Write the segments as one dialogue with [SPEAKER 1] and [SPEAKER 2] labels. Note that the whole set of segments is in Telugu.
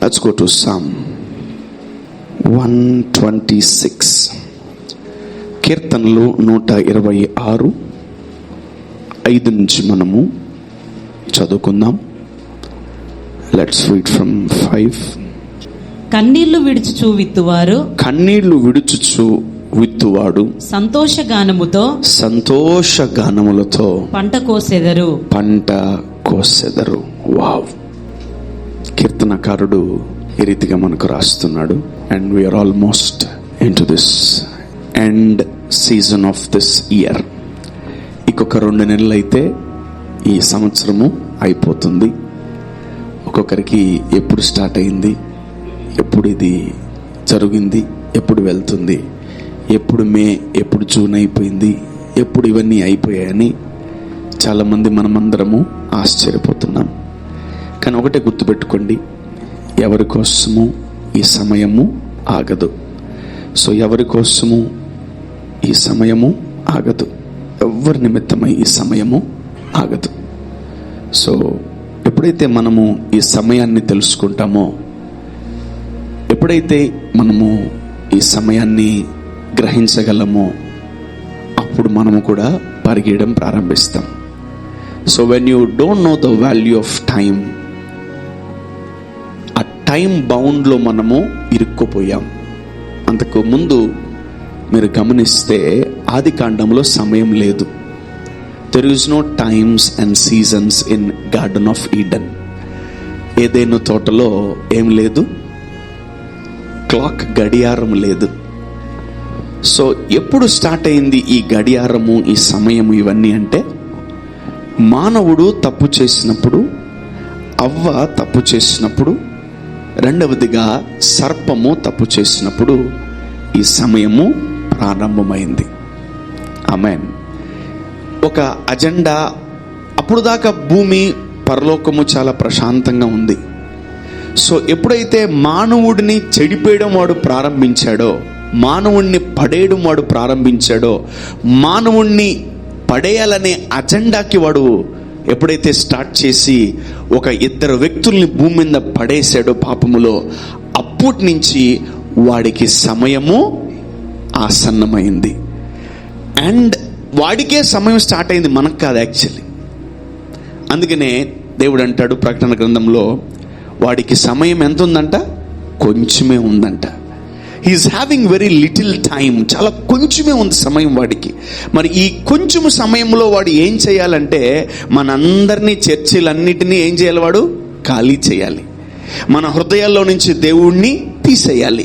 [SPEAKER 1] Let's go to Psalm 126. కీర్తనలు 126 5 నుంచి మనము చదువుకుందాం. Let's read from 5.
[SPEAKER 2] కన్నీళ్లు విడుచుచు విత్తువారు,
[SPEAKER 1] కన్నీళ్లు విడుచుచు విత్తువాడు సంతోషగానములతో పంట కోసెదరు. వావ్! కీర్తనకారుడు ఈ రీతిగా మనకు రాస్తున్నాడు. And we are almost into this end season of this year. ఇంకొక 2 నెలలు అయితే ఈ సంవత్సరము అయిపోతుంది. ఒక్కొక్కరికి ఎప్పుడు స్టార్ట్ అయింది, ఎప్పుడు ఇది జరిగింది, ఎప్పుడు వెళ్తుంది, ఎప్పుడు మే, ఎప్పుడు జూన్ అయిపోయింది, ఎప్పుడు ఇవన్నీ అయిపోయాయని చాలామంది మనమందరము ఆశ్చర్యపోతున్నాం. కానీ ఒకటే గుర్తుపెట్టుకోండి, ఎవరి కోసము ఈ సమయము ఆగదు. సో ఎవరి కోసము ఈ సమయము ఆగదు, ఎవరి నిమిత్తమై ఈ సమయము ఆగదు. సో ఎప్పుడైతే మనము ఈ సమయాన్ని తెలుసుకుంటామో, ఎప్పుడైతే మనము ఈ సమయాన్ని గ్రహించగలమో, అప్పుడు మనము కూడా పరిగెయడం ప్రారంభిస్తాం. So when you don't know the value of time, ఆ టైం బౌండ్లో మనము ఇరుక్కుపోయాం. అంతకు ముందు మీరు గమనిస్తే ఆది కాండంలో సమయం లేదు. There is no times and seasons in garden of Eden. ఏదైనా తోటలో ఏం లేదు, క్లాక్, గడియారం లేదు. సో ఎప్పుడు స్టార్ట్ అయింది ఈ గడియారము, ఈ సమయము, ఇవన్నీ అంటే మానవుడు తప్పు చేసినప్పుడు, అవ్వ తప్పు చేసినప్పుడు, రెండవదిగా సర్పము తప్పు చేసినప్పుడు ఈ సమయము ప్రారంభమైంది. ఆమేన్. ఒక అజెండా. అప్పుడు దాకా భూమి, పరలోకము చాలా ప్రశాంతంగా ఉంది. సో ఎప్పుడైతే మానవుడిని చెడిపోయడం వాడు ప్రారంభించాడో, మానవుణ్ణి పడేయడం వాడు ప్రారంభించాడో, మానవుణ్ణి పడేయాలనే అజెండాకి వాడు ఎప్పుడైతే స్టార్ట్ చేసి ఒక 2 వ్యక్తుల్ని భూమి మీద పడేశాడో పాపములో, అప్పటి నుంచి వాడికి సమయము ఆసన్నమైంది. అండ్ వాడికే సమయం స్టార్ట్ అయింది, మనకు కాదు యాక్చువల్లీ. అందుకనే దేవుడు అంటాడు ప్రకటన గ్రంథంలో, వాడికి సమయం ఎంత ఉందంట? కొంచెమే ఉందంట. He is having very little time. చాలా కొంచెమే ఉంది సమయం వాడికి. మరి ఈ కొంచెం సమయంలో వాడు ఏం చేయాలంటే, మనందరినీ, చర్చిలన్నిటినీ ఏం చేయాలి? వాడు ఖాళీ చేయాలి. మన హృదయాల్లో నుంచి దేవుణ్ణి తీసేయాలి.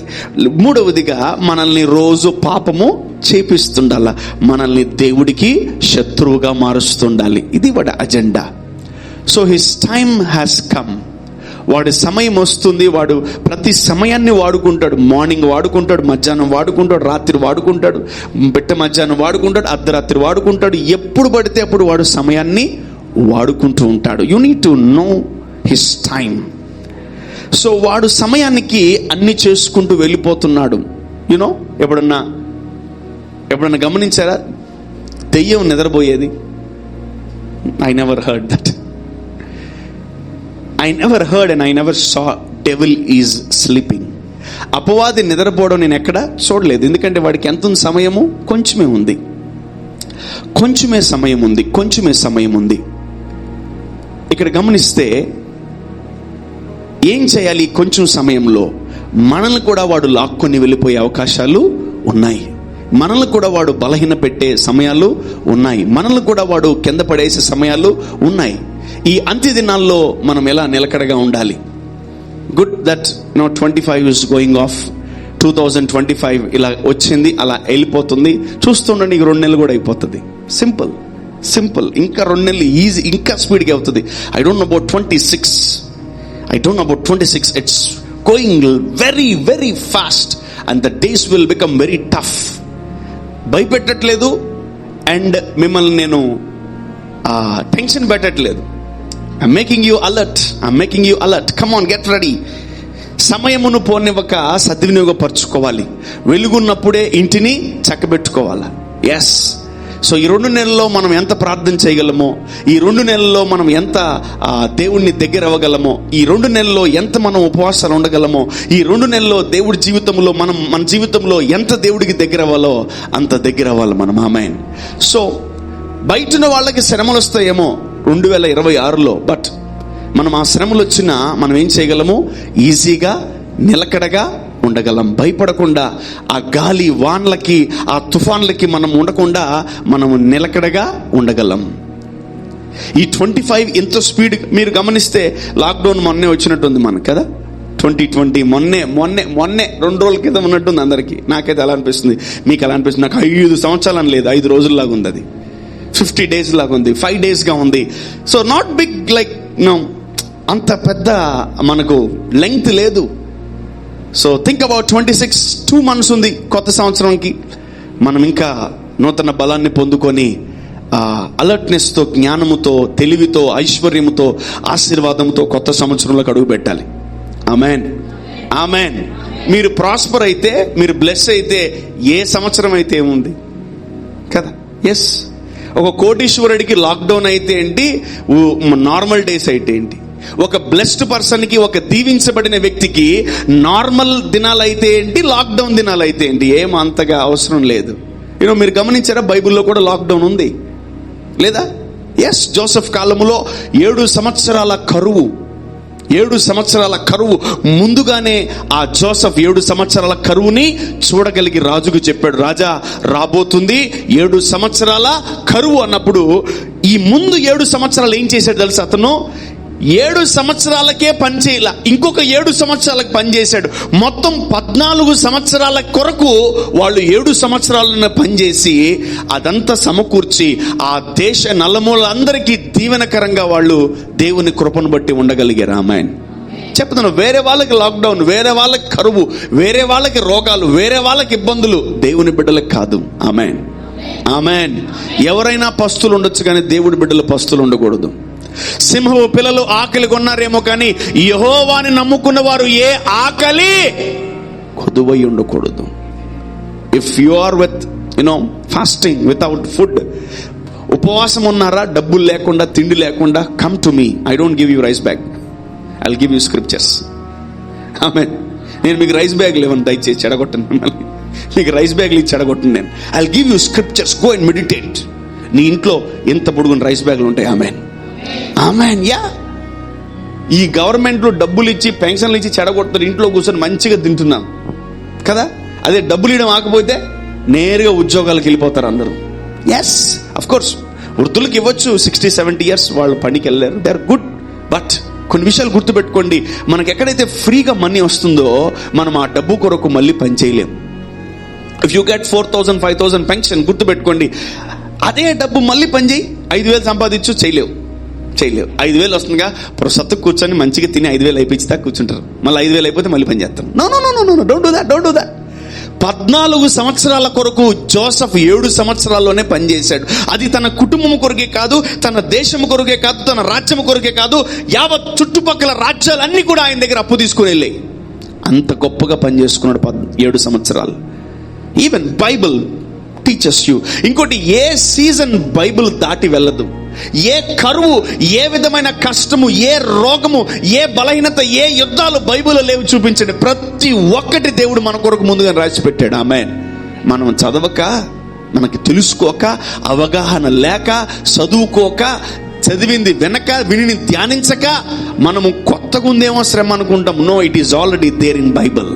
[SPEAKER 1] మూడవదిగా మనల్ని రోజు పాపము చేపిస్తుండాల, మనల్ని దేవుడికి శత్రువుగా మారుస్తుండాలి. ఇది వాడి agenda. So his time has come. వాడి సమయం వస్తుంది. వాడు ప్రతి సమయాన్ని వాడుకుంటాడు. మార్నింగ్ వాడుకుంటాడు, మధ్యాహ్నం వాడుకుంటాడు, రాత్రి వాడుకుంటాడు, బిట్ట మధ్యాహ్నం వాడుకుంటాడు, అర్ధరాత్రి వాడుకుంటాడు. ఎప్పుడు పడితే అప్పుడు వాడు సమయాన్ని వాడుకుంటూ ఉంటాడు. You need to know his time. So వాడు సమయానికి అన్ని చేసుకుంటూ వెళ్ళిపోతున్నాడు. యునో, ఎప్పుడన్నా గమనించారా దెయ్యం నిద్రపోయేది? I never heard that. I never heard and I never saw devil is sleeping. అపవాది నిద్రపోవడం నేను ఎక్కడ చూడలేదు. ఎందుకంటే వాడికి ఎంత ఉంది? సమయము కొంచెమే ఉంది. కొంచెమే సమయం ఉంది. ఇక్కడ గమనిస్తే ఏం చేయాలి? కొంచెం సమయంలో మనల్ని కూడా వాడు లాక్కొని వెళ్ళిపోయే అవకాశాలు ఉన్నాయి. మనల్ని కూడా వాడు బలహీన పెట్టే సమయాలు ఉన్నాయి. మనల్ని కూడా వాడు కింద పడేసే సమయాలు ఉన్నాయి. ఈ అంత్య దినాల్లో మనం ఎలా నిలకడగా ఉండాలి? Good that 25 is going off. 2025 ఇలా వచ్చింది, అలా వెళ్ళిపోతుంది. చూస్తుండండి, 2 నెలలు కూడా అయిపోతుంది. సింపుల్. ఇంకా 2 నెలలు ఈజీ, ఇంకా స్పీడ్గా అవుతుంది. I don't know about 26. It's going very very fast and the days will become very tough. భయపెట్టట్లేదు అండ్ మిమ్మల్ని నేను టెన్షన్ పెట్టట్లేదు. I'm making you alert. Come on, get ready. సమయమును పోనివ్వక సద్వినియోగపరచుకోవాలి. వెలుగున్నప్పుడే ఇంటిని చక్కబెట్టుకోవాలి. ఎస్, సో ఈ 2 నెలల్లో మనం ఎంత ప్రార్థన చేయగలమో, ఈ 2 నెలల్లో మనం ఎంత దేవుణ్ణి దగ్గర అవ్వగలమో, ఈ 2 నెలల్లో ఎంత మనం ఉపవాసాలు ఉండగలమో, ఈ 2 నెలల్లో దేవుడి జీవితంలో మన జీవితంలో ఎంత దేవుడికి దగ్గర అవ్వాలో అంత దగ్గర అవ్వాలి మనం. ఆమేన్. సో బయటన వాళ్ళకి శ్రమలు వస్తాయేమో 2026లో, బట్ మనం ఆ శ్రమలు వచ్చినా మనం ఏం చేయగలము? ఈజీగా నిలకడగా ఉండగలం. భయపడకుండా ఆ గాలి వాన్లకి, ఆ తుఫాన్లకి మనం ఉండకుండా మనము నిలకడగా ఉండగలం. ఈ 25 ఎంతో స్పీడ్ మీరు గమనిస్తే, లాక్డౌన్ మొన్నే వచ్చినట్టుంది మనకు కదా. 2020 మొన్నే 2 రోజుల క్రితం ఉన్నట్టుంది అందరికీ. నాకైతే అలా అనిపిస్తుంది, మీకు అలా అనిపిస్తుంది? నాకు 5 సంవత్సరాలు అని లేదు, 5 రోజుల్లాగా ఉంది. అది 50 days లాగా ఉంది, 5 daysగా ఉంది. So not big like no, అంత పెద్ద మనకు లెంగ్త్ లేదు. సో థింక్ అబౌట్ 26, 2 months ఉంది కొత్త సంవత్సరంకి. మనం ఇంకా నూతన బలాన్ని పొందుకొని అలర్ట్నెస్తో, జ్ఞానముతో, తెలివితో, ఐశ్వర్యముతో, ఆశీర్వాదంతో కొత్త సంవత్సరంలోకి అడుగు పెట్టాలి. ఆమేన్, ఆమేన్. మీరు ప్రాస్పర్ అయితే, మీరు బ్లెస్ అయితే, ఏ సంవత్సరం అయితే ఏముంది కదా. ఎస్, ఒక కోటీశ్వరుడికి లాక్డౌన్ అయితే ఏంటి, నార్మల్ డేస్ అయితే ఏంటి, ఒక బ్లెస్డ్ పర్సన్కి, ఒక దీవించబడిన వ్యక్తికి నార్మల్ దినాలు అయితే ఏంటి, లాక్డౌన్ దినాలు అయితే ఏంటి, ఏం అంతగా అవసరం లేదు. మీరు గమనించారా, బైబిల్లో కూడా లాక్డౌన్ ఉంది లేదా? ఎస్, జోసెఫ్ కాలములో 7 సంవత్సరాల కరువు, 7 సంవత్సరాల కరువు. ముందుగానే ఆ జోసెఫ్ 7 సంవత్సరాల కరువుని చూడగలిగి రాజుకు చెప్పాడు, రాజా రాబోతుంది 7 సంవత్సరాల కరువు అన్నప్పుడు. ఈ ముందు 7 సంవత్సరాలు ఏం చేశాడు తెలుసా? అతను 7 సంవత్సరాలకే పని చేయాల, ఇంకొక 7 సంవత్సరాలకు పనిచేశాడు. మొత్తం 14 సంవత్సరాల కొరకు వాళ్ళు 7 సంవత్సరాలను పనిచేసి అదంతా సమకూర్చి ఆ దేశ నలుమూలందరికీ దీవెనకరంగా వాళ్ళు దేవుని కృపను బట్టి ఉండగలిగారు. ఆమేన్. చెప్తాను, వేరే వాళ్ళకి లాక్డౌన్, వేరే వాళ్ళకి కరువు, వేరే వాళ్ళకి రోగాలు, వేరే వాళ్ళకి ఇబ్బందులు, దేవుని బిడ్డలకు కాదు. ఆమేన్, ఆమేన్. ఎవరైనా పస్తులు ఉండొచ్చు కానీ దేవుడి బిడ్డలు పస్తులు ఉండకూడదు. సింహపు పిల్లలు ఆకలి కొన్నారేమో కానీ యెహోవాని నమ్ముకున్న వారు ఏ ఆకలి కొదువై ఉండకూడదు. If you are with fasting without food, ఉపవాసం ఉన్నారా, డబ్బులు లేకుండా, తిండి లేకుండా, come to me. I don't give you rice bag, I will give you scriptures. Amen. నేను మీకు రైస్ బ్యాగ్ లేవని దయచేసి చెడగొట్టను, మిమ్మల్ని మీకు రైస్ బ్యాగ్లు ఇచ్చి చెడగొట్టను నేను. I will give you scriptures, go and meditate. నీ ఇంట్లో ఎంత పొడుగున రైస్ బ్యాగ్లు ఉంటాయి. ఆమేన్, ఆమేన్. యా, ఈ గవర్నమెంట్లో డబ్బులు ఇచ్చి, పెన్షన్లు ఇచ్చి చెడగొడతారు. ఇంట్లో కూర్చొని మంచిగా తింటున్నాం కదా. అదే డబ్బులు ఇవ్వడం ఆకపోతే నేరుగా ఉద్యోగాలకు వెళ్ళిపోతారు అందరూ. ఎస్, అఫ్ కోర్స్ వృద్ధులకు ఇవ్వచ్చు, 60-70 years వాళ్ళు పనికి వెళ్ళారు, దే ఆర్ గుడ్. బట్ కొన్ని విషయాలు గుర్తుపెట్టుకోండి, మనకి ఎక్కడైతే ఫ్రీగా మనీ వస్తుందో మనం ఆ డబ్బు కొరకు మళ్ళీ పని చేయలేం. ఇఫ్ యూ గెట్ 4,000, 5,000 పెన్షన్, గుర్తుపెట్టుకోండి, అదే డబ్బు మళ్ళీ పని చేయి, 5,000 సంపాదించు, చేయలేవు. 5,000 వస్తుందిగా, సత్తు కూర్చొని మంచిగా తిని 5,000 అయిపోయిస్తా కూర్చుంటారు. మళ్ళీ 5,000 అయిపోతే మళ్ళీ పని చేస్తాం. No, don't do that. 14 సంవత్సరాల కొరకు జోసెఫ్ 7 సంవత్సరాల్లోనే పనిచేశాడు. అది తన కుటుంబం కొరకే కాదు, తన దేశం కొరకే కాదు, తన రాజ్యం కొరకే కాదు, యావత్ చుట్టుపక్కల రాజ్యాలన్నీ కూడా ఆయన దగ్గర అప్పు తీసుకుని వెళ్ళాయి. అంత గొప్పగా పనిచేసుకున్నాడు 7 సంవత్సరాలు. Even Bible teachers you. ఇంకోటి, ఏ సీజన్ బైబిల్ దాటి వెళ్ళదు. ఏ కరువు, ఏ విధమైన కష్టము, ఏ రోగము, ఏ బలహీనత, ఏ యుద్ధాలు బైబిల్లో లేవు చూపించండి. ప్రతి ఒక్కటి దేవుడు మన కొరకు ముందుగా రాసి పెట్టాడు. ఆమేన్. మనం చదవక, మనకి తెలుసుకోక, అవగాహన లేక, చదువుకోక, చదివింది వినక, విని ధ్యానించక మనము కొత్తగా ఉందేమో శ్రమ అనుకుంటాం. No, it is already there in Bible.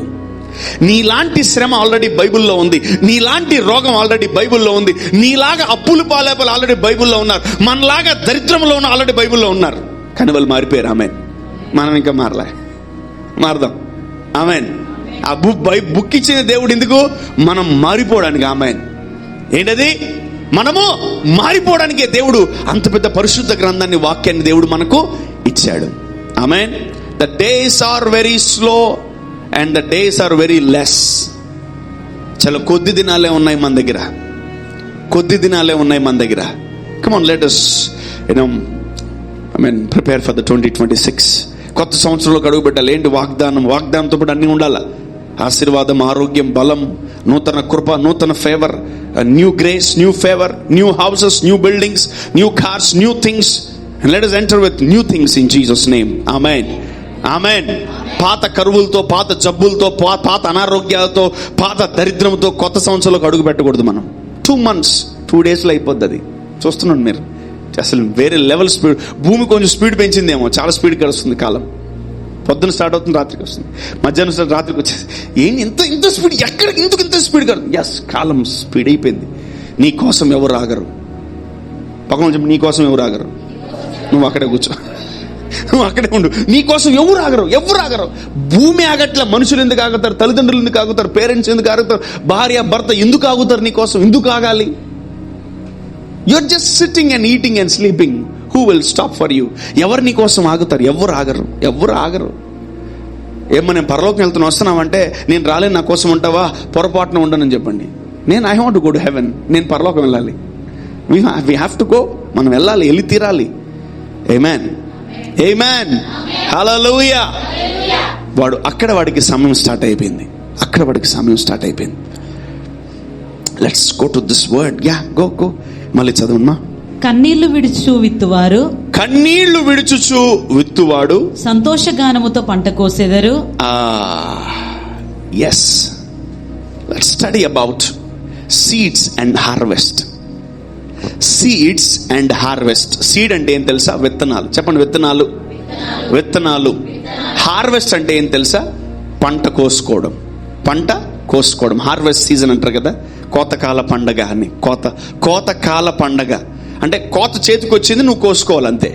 [SPEAKER 1] నీలాంటి శ్రమ ఆల్రెడీ బైబిల్లో ఉంది, నీలాంటి రోగం ఆల్రెడీ బైబిల్లో ఉంది, నీలాగా అప్పులు పాలేపలు ఆల్రెడీ బైబిల్లో ఉన్నారు, మనలాగా దరిద్రంలో ఉన్న ఆల్రెడీ బైబిల్లో ఉన్నారు. కానీ వాళ్ళు మారిపోయారు. ఆమేన్. మనం ఇంకా మారదాం. ఆమేన్. ఆ బుక్ ఇచ్చిన దేవుడు ఎందుకు? మనం మారిపోవడానికి. ఆమేన్. ఏంటది? మనము మారిపోవడానికే దేవుడు అంత పెద్ద పరిశుద్ధ గ్రంథాన్ని, వాక్యాన్ని దేవుడు మనకు ఇచ్చాడు. Amen. The days are very slow and the days are very less. చాలా కొద్ది దినాలే ఉన్నాయి మన దగ్గర, కొద్ది దినాలే ఉన్నాయి మన దగ్గర. Come on, let us prepare for the 2026. కొత్త సంవత్సరంలోకి అడుగు పెట్టాలి. ఏంటి? వాగ్దానంతో పాటు అన్నీ ఉండాలి. ఆశీర్వాదం, ఆరోగ్యం, బలం, నూతన కృప, నూతన favour, new grace, new favour, new houses, new buildings, new cars, new things. And let us enter with new things in Jesus' name. Amen. Amen. పాత కరువులతో, పాత జబ్బులతో, పాత అనారోగ్యాలతో, పాత దరిద్రంతో కొత్త సంవత్సరంలోకి అడుగు పెట్టకూడదు మనం. 2 months 2 daysలో అయిపోద్ది. అది చూస్తున్నాను మీరు, అసలు వేరే లెవెల్ స్పీడ్. భూమి కొంచెం స్పీడ్ పెంచిందేమో, చాలా స్పీడ్ గడుస్తుంది కాలం. పొద్దున స్టార్ట్ అవుతుంది, రాత్రికి వస్తుంది, మధ్యాహ్నం స్టార్ట్, రాత్రికి వచ్చేది. ఏంటి ఇంత స్పీడ్, ఎక్కడికి ఎందుకు ఇంత స్పీడ్ కడుతుంది? ఎస్, కాలం స్పీడ్ అయిపోయింది. నీ కోసం ఎవరు ఆగరు. పక్కన చెప్పి, నీ కోసం ఎవరు ఆగరు. నువ్వు అక్కడే కూర్చో, నువ్వు అక్కడే ఉండు. నీ కోసం ఎవరు ఆగరు. భూమి ఆగట్ల. మనుషులు ఎందుకు ఆగుతారు? తల్లిదండ్రులు ఎందుకు ఆగుతారు? పేరెంట్స్ ఎందుకు ఆగుతారు? భార్య భర్త ఎందుకు ఆగుతారు? నీ కోసం ఎందుకు ఆగాలి? You're just sitting and eating and sleeping. Who will stop for you? ఎవరు నీ కోసం ఆగుతారు? ఎవరు ఆగరు. ఏమో నేను పరలోకం వెళ్తున్నా, వస్తున్నావంటే నేను రాలేను, నా కోసం ఉంటావా? పొరపాటున ఉండనని చెప్పండి. I want to go to heaven. నేను పరలోకం వెళ్ళాలి. we have to go. మనం వెళ్ళాలి, వెళ్ళి తీరాలి. Amen. Hallelujah. వాడికి సమయం స్టార్ట్ అయిపోయింది. Let's go to this word. Yeah, go. మళ్ళీ చదవమ్మా.
[SPEAKER 2] కన్నీళ్లు విడుచుచు
[SPEAKER 1] విత్తువాడు
[SPEAKER 2] సంతోషగానముతో పంట కోసెదరు.
[SPEAKER 1] Yes. Let's study about seeds and harvest. Seed అంటే ఏం తెలుసా? విత్తనాలు. చెప్పండి, విత్తనాలు. హార్వెస్ట్ అంటే ఏం తెలుసా? పంట కోసుకోవడం. హార్వెస్ట్ సీజన్ అంటారు కదా, కోతకాల పండగ అని. కోతకాల పండగ అంటే కోత చేతికి వచ్చింది, నువ్వు కోసుకోవాలి అంతే.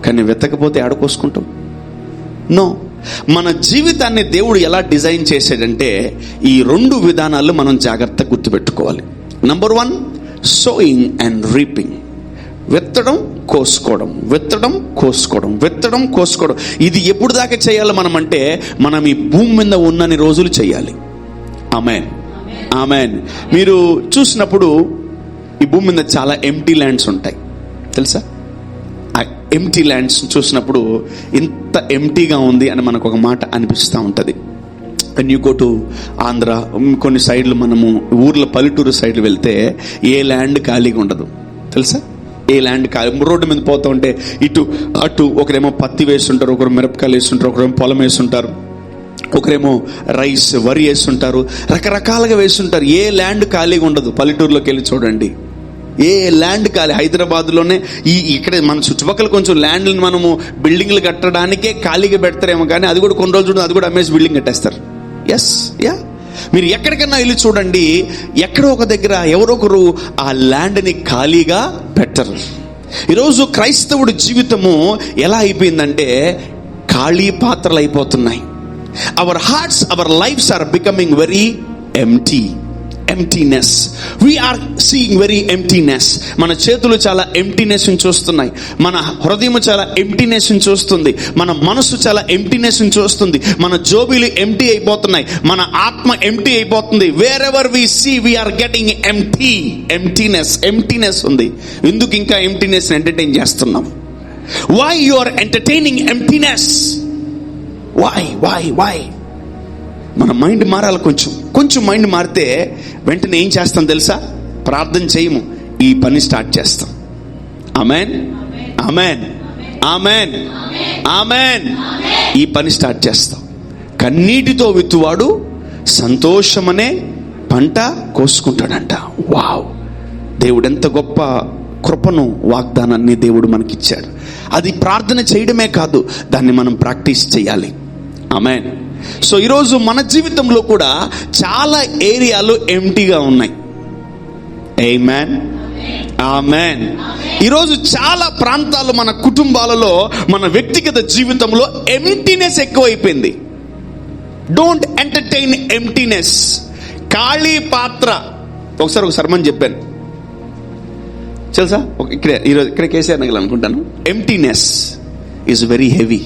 [SPEAKER 1] కానీ వెతకపోతే ఆడ కోసుకుంటావు? నో. మన జీవితాన్ని దేవుడు ఎలా డిజైన్ చేసాడంటే ఈ 2 విధానాలు మనం జాగ్రత్తగా గుర్తుపెట్టుకోవాలి. Number 1, sowing and reaping. విత్తడం కోసుకోవడం. ఇది ఎప్పుడు దాకా చేయాలి మనం అంటే, మనం ఈ భూమి మీద ఉన్నన్ని రోజులు చేయాలి. ఆమెన్. మీరు చూసినప్పుడు ఈ భూమి మీద చాలా ఎంప్టీ ల్యాండ్స్ ఉంటాయి, తెలుసా? ఆ ఎంప్టీ ల్యాండ్స్ చూసినప్పుడు ఇంత ఎంప్టీగా ఉంది అని మనకు ఒక మాట అనిపిస్తూ ఉంటుంది. when you go to Andhra, కొన్ని సైడ్లు మనము ఊర్లో పల్లెటూరు సైడ్లు వెళ్తే ఏ ల్యాండ్ ఖాళీగా ఉండదు, తెలుసా? ఏ ల్యాండ్ ఖాళీ. రోడ్డు మీద పోతూ ఉంటే ఇటు అటు ఒకరేమో పత్తి వేస్తుంటారు, ఒకరు మిరపకాయలు వేస్తుంటారు, ఒకరేమో పొలం వేస్తుంటారు, ఒకరేమో రైస్, వరి వేస్తుంటారు, రకరకాలుగా వేస్తుంటారు. ఏ ల్యాండ్ ఖాళీగా ఉండదు. పల్లెటూరులోకి వెళ్ళి చూడండి, ఏ ల్యాండ్ ఖాళీ. హైదరాబాద్లోనే ఇక్కడ మన చుట్టుపక్కల కొంచెం ల్యాండ్ని మనము బిల్డింగ్లు కట్టడానికే ఖాళీగా పెడతారేమో, కానీ అది కూడా కొన్ని రోజులు చూడండి, అది కూడా అమ్మేసి బిల్డింగ్ కట్టేస్తారు. మీరు ఎక్కడికన్నా వెళ్ళి చూడండి, ఎక్కడో ఒక దగ్గర ఎవరొకరు ఆ ల్యాండ్ని ఖాళీగా పెట్టరు. ఈరోజు క్రైస్తవుడి జీవితము ఎలా అయిపోయిందంటే ఖాళీ పాత్రలు అయిపోతున్నాయి. Our hearts, our lives are becoming very emptiness. We are seeing very emptiness. మన చేతులు చాలా emptiness ని చూస్తున్నాయి, మన హృదయం చాలా emptiness ని చూస్తుంది, మన మనసు చాలా emptiness ని చూస్తుంది, మన జోబీలు empty అయిపోతున్నాయి, మన ఆత్మ empty అయిపోతుంది. Wherever we see, we are getting emptiness ఉంది. ఎందుకు ఇంకా emptiness ని ఎంటర్టైన్ చేస్తున్నాం? Why you are entertaining emptiness? Why? మన మైండ్ మారాలి. కొంచెం మైండ్ మారితే వెంటనే ఏం చేస్తాం తెలుసా? ప్రార్థన చేయము, ఈ పని స్టార్ట్ చేస్తాం. ఆమెన్. ఈ పని స్టార్ట్ చేస్తాం. కన్నీటితో విత్తువాడు సంతోషమనే పంట కోసుకుంటాడంట. వావ్! దేవుడు ఎంత గొప్ప కృపను, వాగ్దానాన్ని దేవుడు మనకిచ్చాడు. అది ప్రార్థన చేయడమే కాదు, దాన్ని మనం ప్రాక్టీస్ చేయాలి. ఆమెన్. సో ఈరోజు మన జీవితంలో కూడా చాలా ఏరియాలు ఎంటీగా ఉన్నాయి. ఆమెన్. ఈరోజు చాలా ప్రాంతాలు మన కుటుంబాలలో, మన వ్యక్తిగత జీవితంలో ఎంటీనెస్ ఎక్కువైపోయింది. Don't entertain emptiness. ఖాళీ పాత్ర. ఒకసారి ఒక సర్మన్ చెప్పాను, తెలుసా? ఇక్కడ కేసీఆర్ నగర్ అనుకుంటాను. Emptiness is very heavy.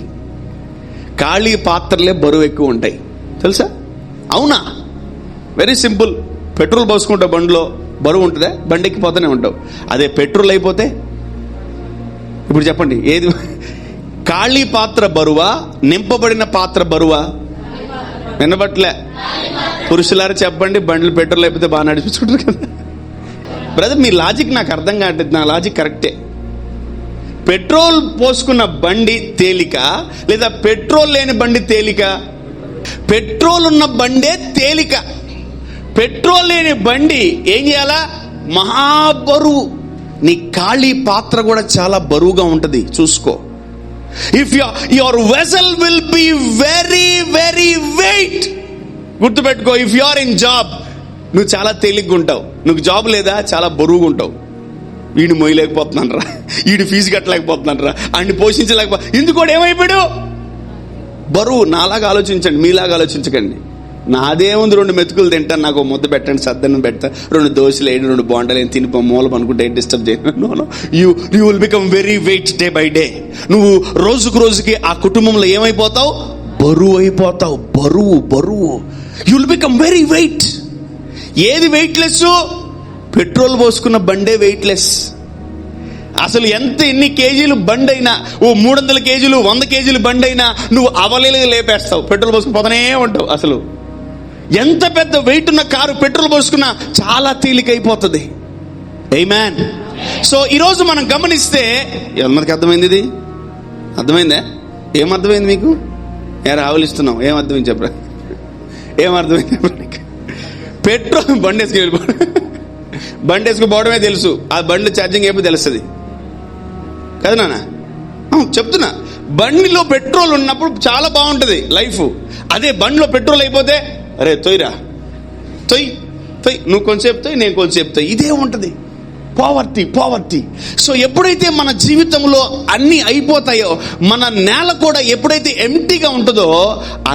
[SPEAKER 1] ఖాళీ పాత్రలే బరువు ఎక్కువ ఉంటాయి, తెలుసా? అవునా? Very simple. పెట్రోల్ పోసుకుంటే బండిలో బరువు ఉంటుందా? బండి ఎక్కిపోతూనే ఉంటావు. అదే పెట్రోల్ అయిపోతే ఇప్పుడు చెప్పండి, ఏది ఖాళీ పాత్ర బరువా, నింపబడిన పాత్ర బరువా? వినబట్లే. పురుషులారా చెప్పండి, బండ్లు పెట్రోల్ అయిపోతే బాగా నడిపించుకుంటారు కదా. బ్రదర్, మీ లాజిక్ నాకు అర్థం కావట్లేదు. నా లాజిక్ కరెక్టే. పెట్రోల్ పోసుకున్న బండి తేలిక, లేదా పెట్రోల్ లేని బండి తేలిక? పెట్రోల్ ఉన్న బండే తేలిక. పెట్రోల్ లేని బండి ఏం చేయాలా? మహాబరువు. నీ ఖాళీ పాత్ర కూడా చాలా బరువుగా ఉంటుంది, చూసుకో. If your vessel will be very very weight. గుర్తుపెట్టుకో, if you are in job, నువ్వు చాలా తేలిగ్గా ఉంటావు. నువ్వు జాబ్ లేదా, చాలా బరువుగా ఉంటావు. వీడిని మోయలేకపోతున్నాను రా, వీడి ఫీజు కట్టలేకపోతున్నాను రా, అన్ని పోషించలేకపో. ఇందుకు కూడా ఏమైపోయాడు? బరువు. నాలాగా ఆలోచించండి, మీలాగా ఆలోచించకండి. నాదేముంది, 2 మెతుకులు తింటాను, నాకు ముద్ద పెట్టండి, సద్దన్నం పెడతా, 2 దోశలు వేయండి, 2 బోండాలు వేయండి, తిని మూలం అనుకుంటే డిస్టర్బ్ చేయను. No, you will become very weight day by day. నువ్వు రోజుకి ఆ కుటుంబంలో ఏమైపోతావు? బరువు అయిపోతావు. బరువు. You will become very weight. ఏది వెయిట్లెస్? పెట్రోల్ పోసుకున్న బండే వెయిట్లెస్. అసలు ఎన్ని కేజీలు బండి అయినా, 300 కేజీలు 100 కేజీలు బండి అయినా నువ్వు అవలేలుగా లేపేస్తావు, పెట్రోల్ పోసుకుని పోతనే ఉంటావు. అసలు ఎంత పెద్ద వెయిట్ ఉన్న కారు పెట్రోల్ పోసుకున్నా చాలా తేలికైపోతుంది. ఆమేన్. సో ఈరోజు మనం గమనిస్తే, ఎంతమందికి అర్థమైంది? ఇది అర్థమైందా? ఏమర్థమైంది మీకు? ఆవలిస్తున్నాం, ఏం అర్థమైంది చెప్పరా? ఏమర్థమైంది చెప్పరా? పెట్రోల్ బండి వేసుకుపోవడమే తెలుసు, ఆ బండి ఛార్జింగ్ ఏమో తెలుస్తుంది కదా నాన్న? చెప్తున్నా, బండిలో పెట్రోల్ ఉన్నప్పుడు చాలా బాగుంటుంది లైఫ్. అదే బండిలో పెట్రోల్ అయిపోతే, అరే తొయ్యరా, తొయ్, నువ్వు కొంచెంసేపు తొయ్, నేను కొంచెంసేపు తొయ్, ఇదే ఉంటుంది. పావర్టీ. సో ఎప్పుడైతే మన జీవితంలో అన్ని అయిపోతాయో, మన నేల కూడా ఎప్పుడైతే ఎంప్టీగా ఉంటుందో,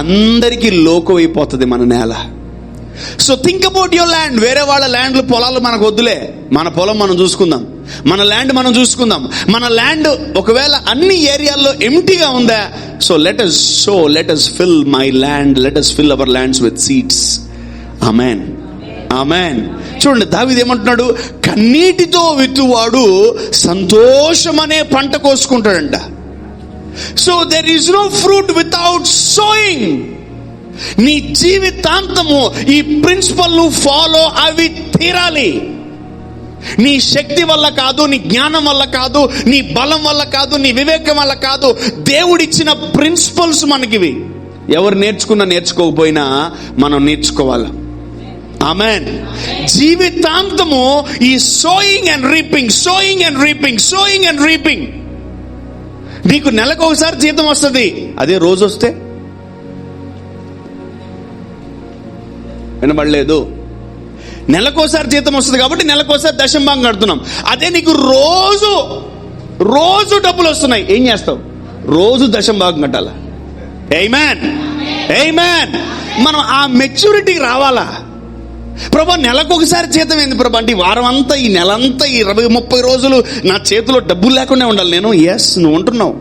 [SPEAKER 1] అందరికీ లోకం అయిపోతుంది మన నేల. So think about your land. వేరే వాళ్ళ ల్యాండ్లు, పొలాలు మనకు వద్దులే. మన పొలం మనం చూసుకుందాం, మన ల్యాండ్ మనం చూసుకుందాం. మన ల్యాండ్ ఒకవేళ అన్ని ఏరియాల్లో ఎంప్టీగా ఉందా, so let us fill my land, let us fill our lands with seeds. Amen. చూడండి, దావీదు ఏమంటున్నాడు? కన్నీటితో విత్తువాడు సంతోషమనే పంట కోసుకుంటాడంట. So there is no fruit without sowing. నీ జీవితాంతము ఈ ప్రిన్సిపల్ ను ఫాలో అవి తీరాలి. నీ శక్తి వల్ల కాదు, నీ జ్ఞానం వల్ల కాదు, నీ బలం వల్ల కాదు, నీ వివేకం వల్ల కాదు. దేవుడిచ్చిన ప్రిన్సిపల్స్ మనకివి. ఎవరు నేర్చుకోకపోయినా మనం నేర్చుకోవాలి. ఆమేన్. జీవితాంతము ఈ సోయింగ్ అండ్ రీపింగ్. నీకు నెలకు ఒకసారి జీతం వస్తుంది, అదే రోజు వస్తే వినబడలేదు. నెలకోసారి జీతం వస్తుంది కాబట్టి నెలకోసారి దశంభాగం కడుతున్నాం. అదే నీకు రోజు డబ్బులు వస్తున్నాయి, ఏం చేస్తావు? రోజు దశంభాగం కట్టాలా? ఆమేన్. మనం ఆ మెచ్యూరిటీకి రావాలా? ప్రభా, నెలకు ఒకసారి జీతం ఏంది ప్రభా అంటే, వారం అంతా, ఈ నెలంతా, ఈ 20-30 రోజులు నా చేతిలో డబ్బులు లేకుండా ఉండాలి నేను. ఎస్, నువ్వు ఉంటున్నావు.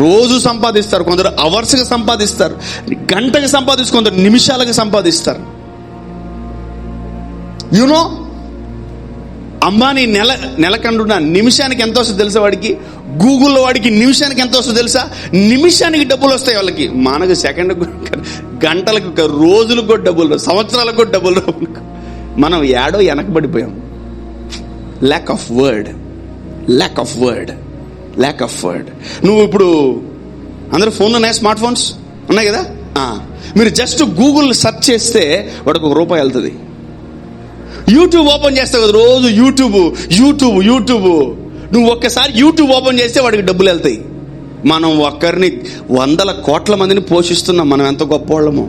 [SPEAKER 1] రోజు సంపాదిస్తారు, కొందరు అవర్స్గా సంపాదిస్తారు, గంటకు సంపాదిస్తారు, కొందరు నిమిషాలకు సంపాదిస్తారు. యూనో, అంబానీ నెలకంటున్నా నిమిషానికి ఎంత వస్తుందో తెలుసా వాడికి? గూగుల్లో వాడికి నిమిషానికి ఎంత వస్తుందో తెలుసా? నిమిషానికి డబ్బులు వస్తాయి వాళ్ళకి. మనకు సెకండ్, గంటలకు, రోజులకు కూడా డబ్బులు, సంవత్సరాలకు కూడా డబ్బులు. మనం ఏడో వెనకబడిపోయాం. Lack of word. నువ్వు ఇప్పుడు అందరూ ఫోన్లు ఉన్నాయి, స్మార్ట్ ఫోన్స్ ఉన్నాయి కదా. మీరు జస్ట్ గూగుల్ సెర్చ్ చేస్తే వాడికి ₹1 వెళ్తుంది. యూట్యూబ్ ఓపెన్ చేస్తావు కదా రోజు, యూట్యూబ్. నువ్వు ఒక్కసారి యూట్యూబ్ ఓపెన్ చేస్తే వాడికి డబ్బులు వెళ్తాయి. మనం ఒక్కరిని 100 కోట్ల మందిని పోషిస్తున్నాం. మనం ఎంత గొప్ప వాళ్ళము.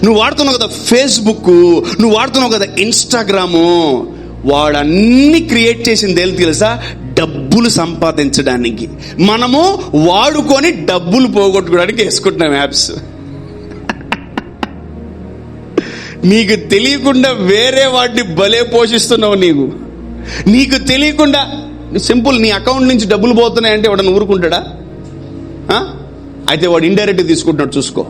[SPEAKER 1] నువ్వు వాడుతున్నావు కదా ఫేస్బుక్, నువ్వు వాడుతున్నావు కదా ఇన్స్టాగ్రాము. వాడన్నీ క్రియేట్ చేసింది తెలుసా? డబ్బులు సంపాదించడానికి. మనము వాడుకొని డబ్బులు పోగొట్టుకోవడానికి వేసుకుంటున్నాం యాప్స్. నీకు తెలియకుండా వేరే వాడిని భలే పోషిస్తున్నావు. నీకు తెలియకుండా సింపుల్, నీ అకౌంట్ నుంచి డబ్బులు పోతున్నాయంటే వాడు ఊరుకుంటాడా? అయితే వాడు ఇండైరెక్ట్ తీసుకుంటున్నాడు. చూసుకో,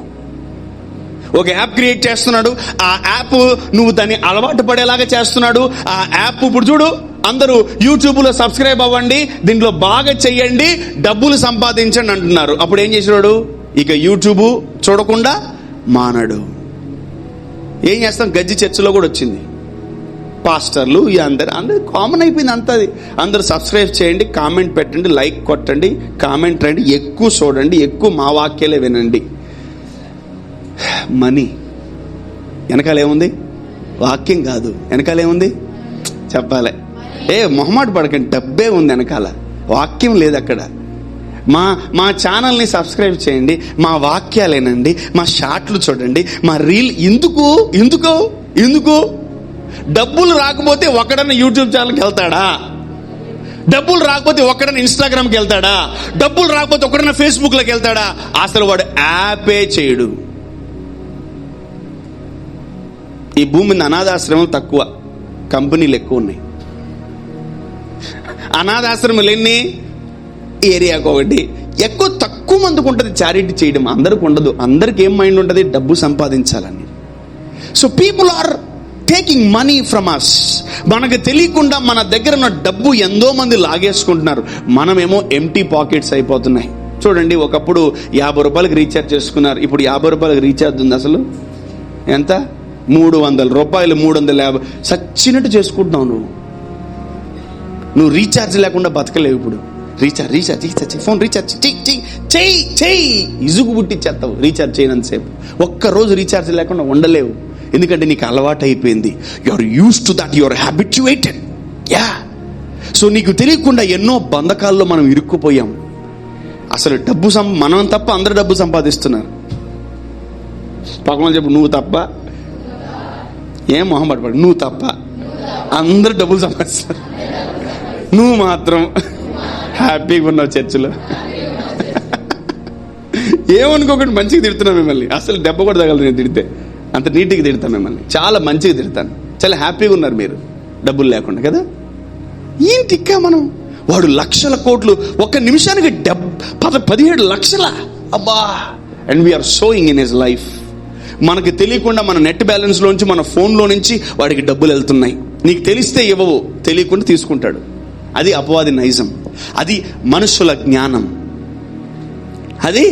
[SPEAKER 1] ఒక యాప్ క్రియేట్ చేస్తున్నాడు, ఆ యాప్ నువ్వు దాన్ని అలవాటు పడేలాగా చేస్తున్నాడు. ఆ యాప్ ఇప్పుడు చూడు, అందరూ యూట్యూబ్లో సబ్స్క్రైబ్ అవ్వండి, దీంట్లో బాగా చెయ్యండి, డబ్బులు సంపాదించండి అంటున్నారు. అప్పుడు ఏం చేసినాడు? ఇక యూట్యూబ్ చూడకుండా మానడు. ఏం చేస్తాం, గజ్జి చర్చిలో కూడా వచ్చింది. పాస్టర్లు అందరు కామన్ అయిపోయింది అంతా. అందరు సబ్స్క్రైబ్ చేయండి, కామెంట్ పెట్టండి, లైక్ కొట్టండి, కామెంట్ రండి, ఎక్కువ చూడండి, ఎక్కువ మా వాక్యాలే వినండి. మనీ వెనకాల ఏముంది? వాక్యం కాదు, వెనకాల ఏముంది చెప్పాలి. మొహమాట పడకండి, డబ్బే ఉంది వెనకాల, వాక్యం లేదు అక్కడ. మా ఛానల్ని సబ్స్క్రైబ్ చేయండి, మా వాక్యాలేనండి, మా షార్ట్లు చూడండి, మా రీల్. ఎందుకు డబ్బులు రాకపోతే ఒక్కడన్నా యూట్యూబ్ ఛానల్కి వెళ్తాడా? డబ్బులు రాకపోతే ఒక్కడన్నా ఇన్స్టాగ్రామ్కి వెళ్తాడా? డబ్బులు రాకపోతే ఒక్కడన్నా ఫేస్బుక్లోకి వెళ్తాడా? అసలు వాడు యాపే చేయడు. ఈ భూమి మీద అనాథాశ్రమం తక్కువ, కంపెనీలు ఎక్కువ ఉన్నాయి. అనాథాశ్రమాలు ఎన్ని? ఏరియాకు ఒకటి. తక్కువ మందికి ఉంటుంది చారిటీ చేయడం, అందరికి ఉండదు. అందరికి ఏం మైండ్ ఉంటుంది? డబ్బు సంపాదించాలని. So people are taking money from us. మనకు తెలియకుండా మన దగ్గర ఉన్న డబ్బు ఎంతో మంది లాగేసుకుంటున్నారు. మనమేమో ఎంటీ పాకెట్స్ అయిపోతున్నాయి. చూడండి, ఒకప్పుడు 50 రూపాయలకి రీఛార్జ్ చేసుకున్నారు, ఇప్పుడు 50 రూపాయలకి రీఛార్జ్ ఉంది. అసలు ఎంత? 300 రూపాయలు, 350. సచ్చినట్టు చేసుకుంటున్నావు నువ్వు రీఛార్జ్ లేకుండా బతకలేవు. ఇప్పుడు రీఛార్జ్ ఫోన్ రీఛార్జ్ చెయ్యి ఇసుగు పుట్టించేస్తావు రీఛార్జ్ చేయనంతసేపు. ఒక్కరోజు రీఛార్జ్ లేకుండా ఉండలేవు, ఎందుకంటే నీకు అలవాటు అయిపోయింది. You are used to that, you are habituated. So నీకు తెలియకుండా ఎన్నో బంధకాల్లో మనం ఇరుక్కుపోయాం. అసలు డబ్బు మనం తప్ప అందరు డబ్బు సంపాదిస్తున్నారు. పక్కన చెప్పు, నువ్వు తప్ప. ఏం మొహం పడపడు, నువ్వు తప్ప అందరు డబ్బులు సంపాదిస్తారు, నువ్వు మాత్రం హ్యాపీగా ఉన్నావు చర్చిలో. ఏమనుకోకుండా మంచిగా తిడుతున్నావు మిమ్మల్ని. అసలు దెబ్బ కూడా తగలదు నేను తిడితే, అంత నీట్గా తిడతాను మిమ్మల్ని, చాలా మంచిగా తిడతాను. చాలా హ్యాపీగా ఉన్నారు మీరు డబ్బులు లేకుండా కదా. ఏంటి ఇంకా మనం, వాడు లక్షల కోట్లు, ఒక్క నిమిషానికి 17 లక్షల, అబ్బా. And we are showing in his life. మనకు తెలియకుండా మన నెట్ బ్యాలెన్స్ లోంచి, మన ఫోన్లో నుంచి వాడికి డబ్బులు వెళ్తున్నాయి. నీకు తెలిస్తే ఇవ్వవు, తెలియకుండా తీసుకుంటాడు. అది అపవాది నైజం, అది మనుషుల జ్ఞానం, అది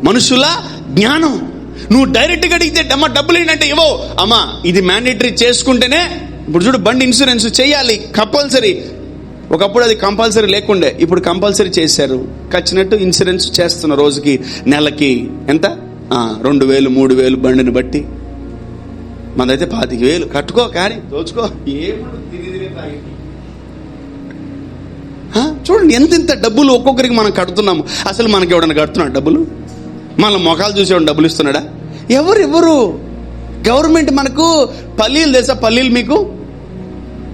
[SPEAKER 1] మనుషుల జ్ఞానం. నువ్వు డైరెక్ట్గా అడిగితే అమ్మ డబ్బులు ఏంటంటే ఇవ్వవు. అమ్మా ఇది మ్యాండేటరీ చేసుకుంటేనే, ఇప్పుడు చూడు బండి ఇన్సూరెన్స్ చేయాలి కంపల్సరీ. ఒకప్పుడు అది కంపల్సరీ లేకుండే, ఇప్పుడు కంపల్సరీ చేశారు. ఖచ్చినట్టు ఇన్సూరెన్స్ చేస్తున్న రోజుకి నెలకి ఎంత? 2000 3000 బండిని బట్టి. మనదైతే 25,000 కట్టుకో, కానీ దోచుకో. చూడండి ఎంత డబ్బులు ఒక్కొక్కరికి మనం కడుతున్నాము. అసలు మనకి ఎవడన్నా కడుతున్నాడు డబ్బులు? మన మొఖాలు చూసి ఎవరు డబ్బులు ఇస్తున్నాడా? ఎవరు? గవర్నమెంట్ మనకు పల్లీలు తెలుసా? పల్లీలు మీకు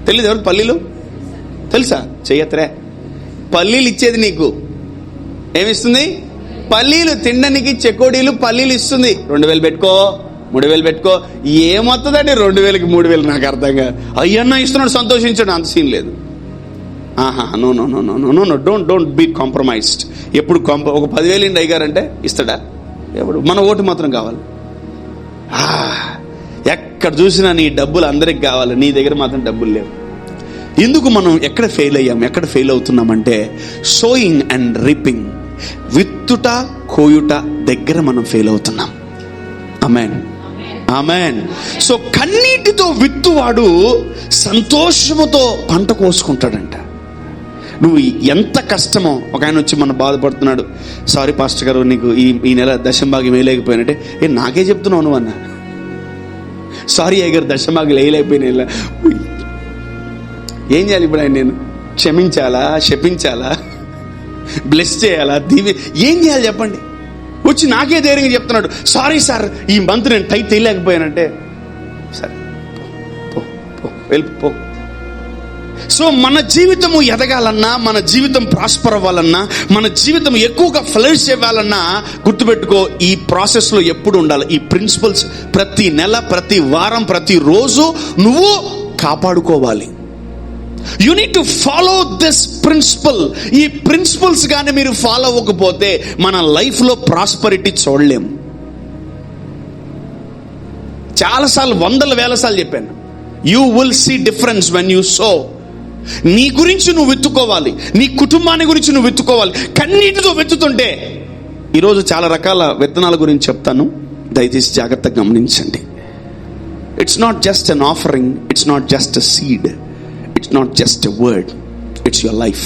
[SPEAKER 1] తెలీదు? ఎవరు పల్లీలు తెలుసా? చెయ్యత్రే. పల్లీలు ఇచ్చేది నీకు ఏమిస్తుంది? పల్లీలు తినడానికి చెకోడీలు పల్లీలు ఇస్తుంది. 2000 పెట్టుకో, 3000 పెట్టుకో. ఏమొస్తుందండి 2000కి 3000? నాకు అర్థంగా. అయ్యన్నా ఇస్తున్నాడు, సంతోషించాడు, అంత సీన్ లేదు. No, don't be compromised. ఎప్పుడు ఒక 10,000 ఇండి అయ్యారంటే ఇస్తాడా? ఎప్పుడు? మన ఓటు మాత్రం కావాలి. ఎక్కడ చూసినా నీ డబ్బులు అందరికి కావాలి, నీ దగ్గర మాత్రం డబ్బులు లేవు. ఎందుకు మనం ఎక్కడ ఫెయిల్ అయ్యాం, ఎక్కడ ఫెయిల్ అవుతున్నామంటే సోయింగ్ అండ్ రీపింగ్, విత్తుట కోయుట దగ్గర మనం ఫెయిల్ అవుతున్నాం. ఆమెన్. సో కన్నీటితో విత్తువాడు సంతోషముతో పంట కోసుకుంటాడంట. నువ్వు ఎంత కష్టమో. ఒక ఆయన వచ్చి మనం బాధపడుతున్నాడు, సారీ పాస్టర్ గారు నీకు ఈ నెల దశంభాగం వేయలేకపోయినట్టే. నాకే చెప్తున్నావు నువ్వు అన్న. సారీ అయ్యారు, దశంభాగం వేయలేకపోయినా. ఏం చేయాలి ఇప్పుడు? ఆయన నేను క్షమించాలా, శపించాలా, బ్లెస్ చేయాలా, ఏం చేయాలి చెప్పండి? వచ్చి నాకే ధైర్యంగా చెప్తున్నాడు, సారీ సార్ ఈ మంత్ నేను టైట్ చేయలేకపోయానంటే. సరే వెళ్ళిపో. సో మన జీవితము ఎదగాలన్నా, మన జీవితం ప్రాస్పర్ అవ్వాలన్నా, మన జీవితం ఎక్కువగా ఫ్లరిష్ అవ్వాలన్నా గుర్తుపెట్టుకో, ఈ ప్రాసెస్లో ఎప్పుడు ఉండాలి ఈ ప్రిన్సిపల్స్. ప్రతి నెల, ప్రతి వారం, ప్రతి రోజు నువ్వు కాపాడుకోవాలి. You need to follow this principal. ఈ ప్రిన్సిపల్స్ కానీ మీరు ఫాలో అవ్వకపోతే మన లైఫ్లో ప్రాస్పరిటీ చూడలేము. చాలాసార్లు, 100,000 సార్లు చెప్పాను, you will see difference when you sow. నీ గురించి నువ్వు వెతుక్కోవాలి, నీ కుటుంబాన్ని గురించి నువ్వు వెతుక్కోవాలి. కన్నీటితో వెతుతుంటే, ఈరోజు చాలా రకాల విత్తనాల గురించి చెప్తాను, దయచేసి జాగ్రత్తగా గమనించండి. It's not just an offering, it's not just a seed, it's not just a word, it's your life.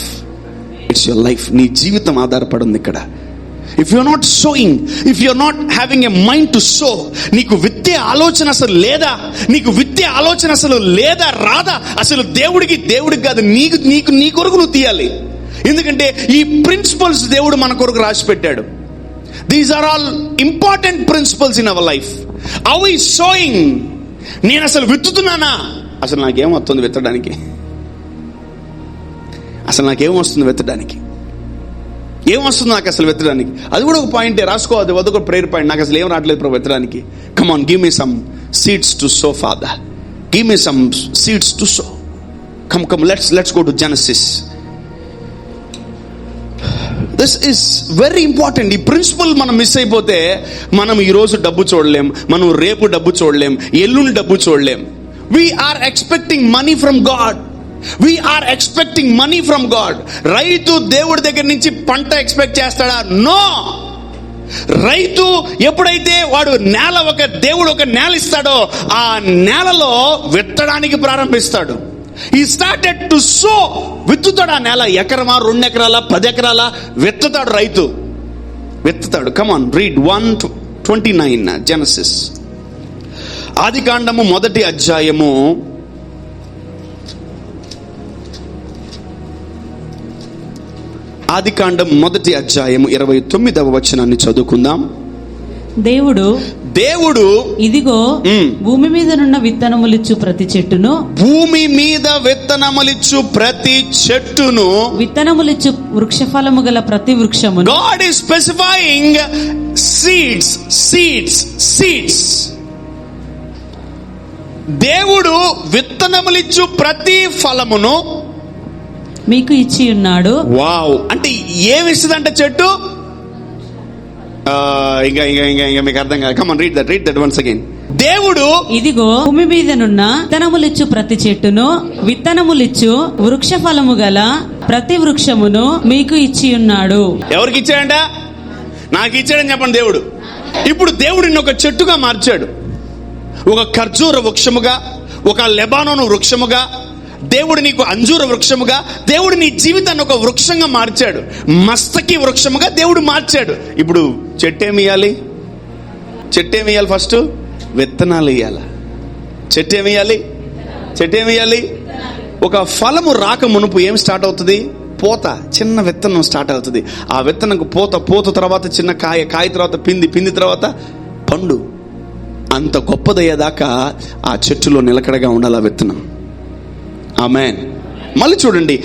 [SPEAKER 1] It's your life. నీ జీవితం ఆధారపడి ఉంది ఇక్కడ. If you're not sowing, if you're not having a mind to sow, నీకు విత్తే ఆలోచన అసలు లేదా, నీకు విత్తే ఆలోచన అసలు లేదా, రాదా, అసలు దేవుడికి కాదు, నీకు నీ కొరకు నువ్వు తీయాలి. ఎందుకంటే ఈ ప్రిన్సిపల్స్ దేవుడు మన కొరకు రాసి పెట్టాడు. These are all important principles in our life. Are we sowing? నేను అసలు విత్తుతున్నానా? అసలు నాకేం వస్తుంది విత్తడానికి? అసలు నాకేం వస్తుంది విత్తడానికి? ఏం వస్తుంది నాకు అసలు విత్తడానికి? అది కూడా ఒక పాయింటే, రాసుకోవాలి. అది ఒక ప్రేయర్ పాయింట్. నాకు అసలు ఏం రావట్లేదు ప్రభు విత్తడానికి. Come on, give me some seeds to so father, give me some seeds to so. Come let's go to Genesis. This is very important. ఈ ప్రిన్సిపల్ మనం మిస్ అయిపోతే మనం ఈరోజు డబ్బు చూడలేం, మనం రేపు డబ్బు చూడలేం, ఎల్లుండి డబ్బు చూడలేం. We are expecting money from God. We are expecting money from God. రైతు దేవుడి దగ్గర నుంచి పంట ఎక్స్పెక్ట్ చేస్తాడా? నో. రైతు ఎప్పుడైతే వాడు దేవుడు ఒక నేల ఇస్తాడో ఆ నేలలో విత్తడానికి ప్రారంభిస్తాడు. He started to sow. విత్తుతాడు. ఆ నేల ఎకరమా, 2 ఎకరాల, 10 ఎకరాల విత్తుతాడు. రైతు విత్తుతాడు. Come on, read 1:29 Genesis. ఆదికాండము 1వ అధ్యాయము 29వ వచనాన్ని చదువుకుందాం. దేవుడు
[SPEAKER 2] ఇదిగో భూమి మీదనున్న విత్తనములిచ్చు ప్రతి చెట్టును, విత్తనములిచ్చు వృక్షఫలము గల ప్రతి వృక్షమును.
[SPEAKER 1] God is specifying seeds. దేవుడు విత్తనములిచ్చు ప్రతి ఫలమును
[SPEAKER 2] మీకు ఇచ్చి ఉన్నాడు.
[SPEAKER 1] వావ్. అంటే ఏమి ఇస్తుందంట చెట్టు? ఇంకా మీకు అర్థం కాదు. Come on, read that once again. దేవుడు
[SPEAKER 2] ఇదిగో భూమి మీదనున్న విత్తనములిచ్చు ప్రతి చెట్టును, విత్తనములిచ్చు వృక్ష ఫలము గల ప్రతి వృక్షమును మీకు ఇచ్చి ఉన్నాడు.
[SPEAKER 1] ఎవరికి ఇచ్చాడంట? నాకు ఇచ్చాడని చెప్పండి. దేవుడు ఇప్పుడు దేవుడిని ఒక చెట్టుగా మార్చాడు. ఒక ఖర్జూర వృక్షముగా, ఒక లెబానోను వృక్షముగా, దేవుడు నీకు అంజూర వృక్షముగా, దేవుడు నీ జీవితాన్ని ఒక వృక్షంగా మార్చాడు. మస్తకి వృక్షముగా దేవుడు మార్చాడు. ఇప్పుడు చెట్టేమియాలి? ఫస్ట్ విత్తనాలు వేయాలి. చెట్టేమియాలి? ఒక ఫలము రాక మునుపు ఏం స్టార్ట్ అవుతుంది? పూత. చిన్న విత్తనం స్టార్ట్ అవుతుంది. ఆ విత్తనంకు పూత తర్వాత చిన్న కాయ తర్వాత పిండి తర్వాత పండు. అంత గొప్పదయ్యేదాకా ఆ చెట్టులో నిలకడగా ఉండాలి ఆ విత్తనం. ఆమేన్. మళ్ళీ చూడండి,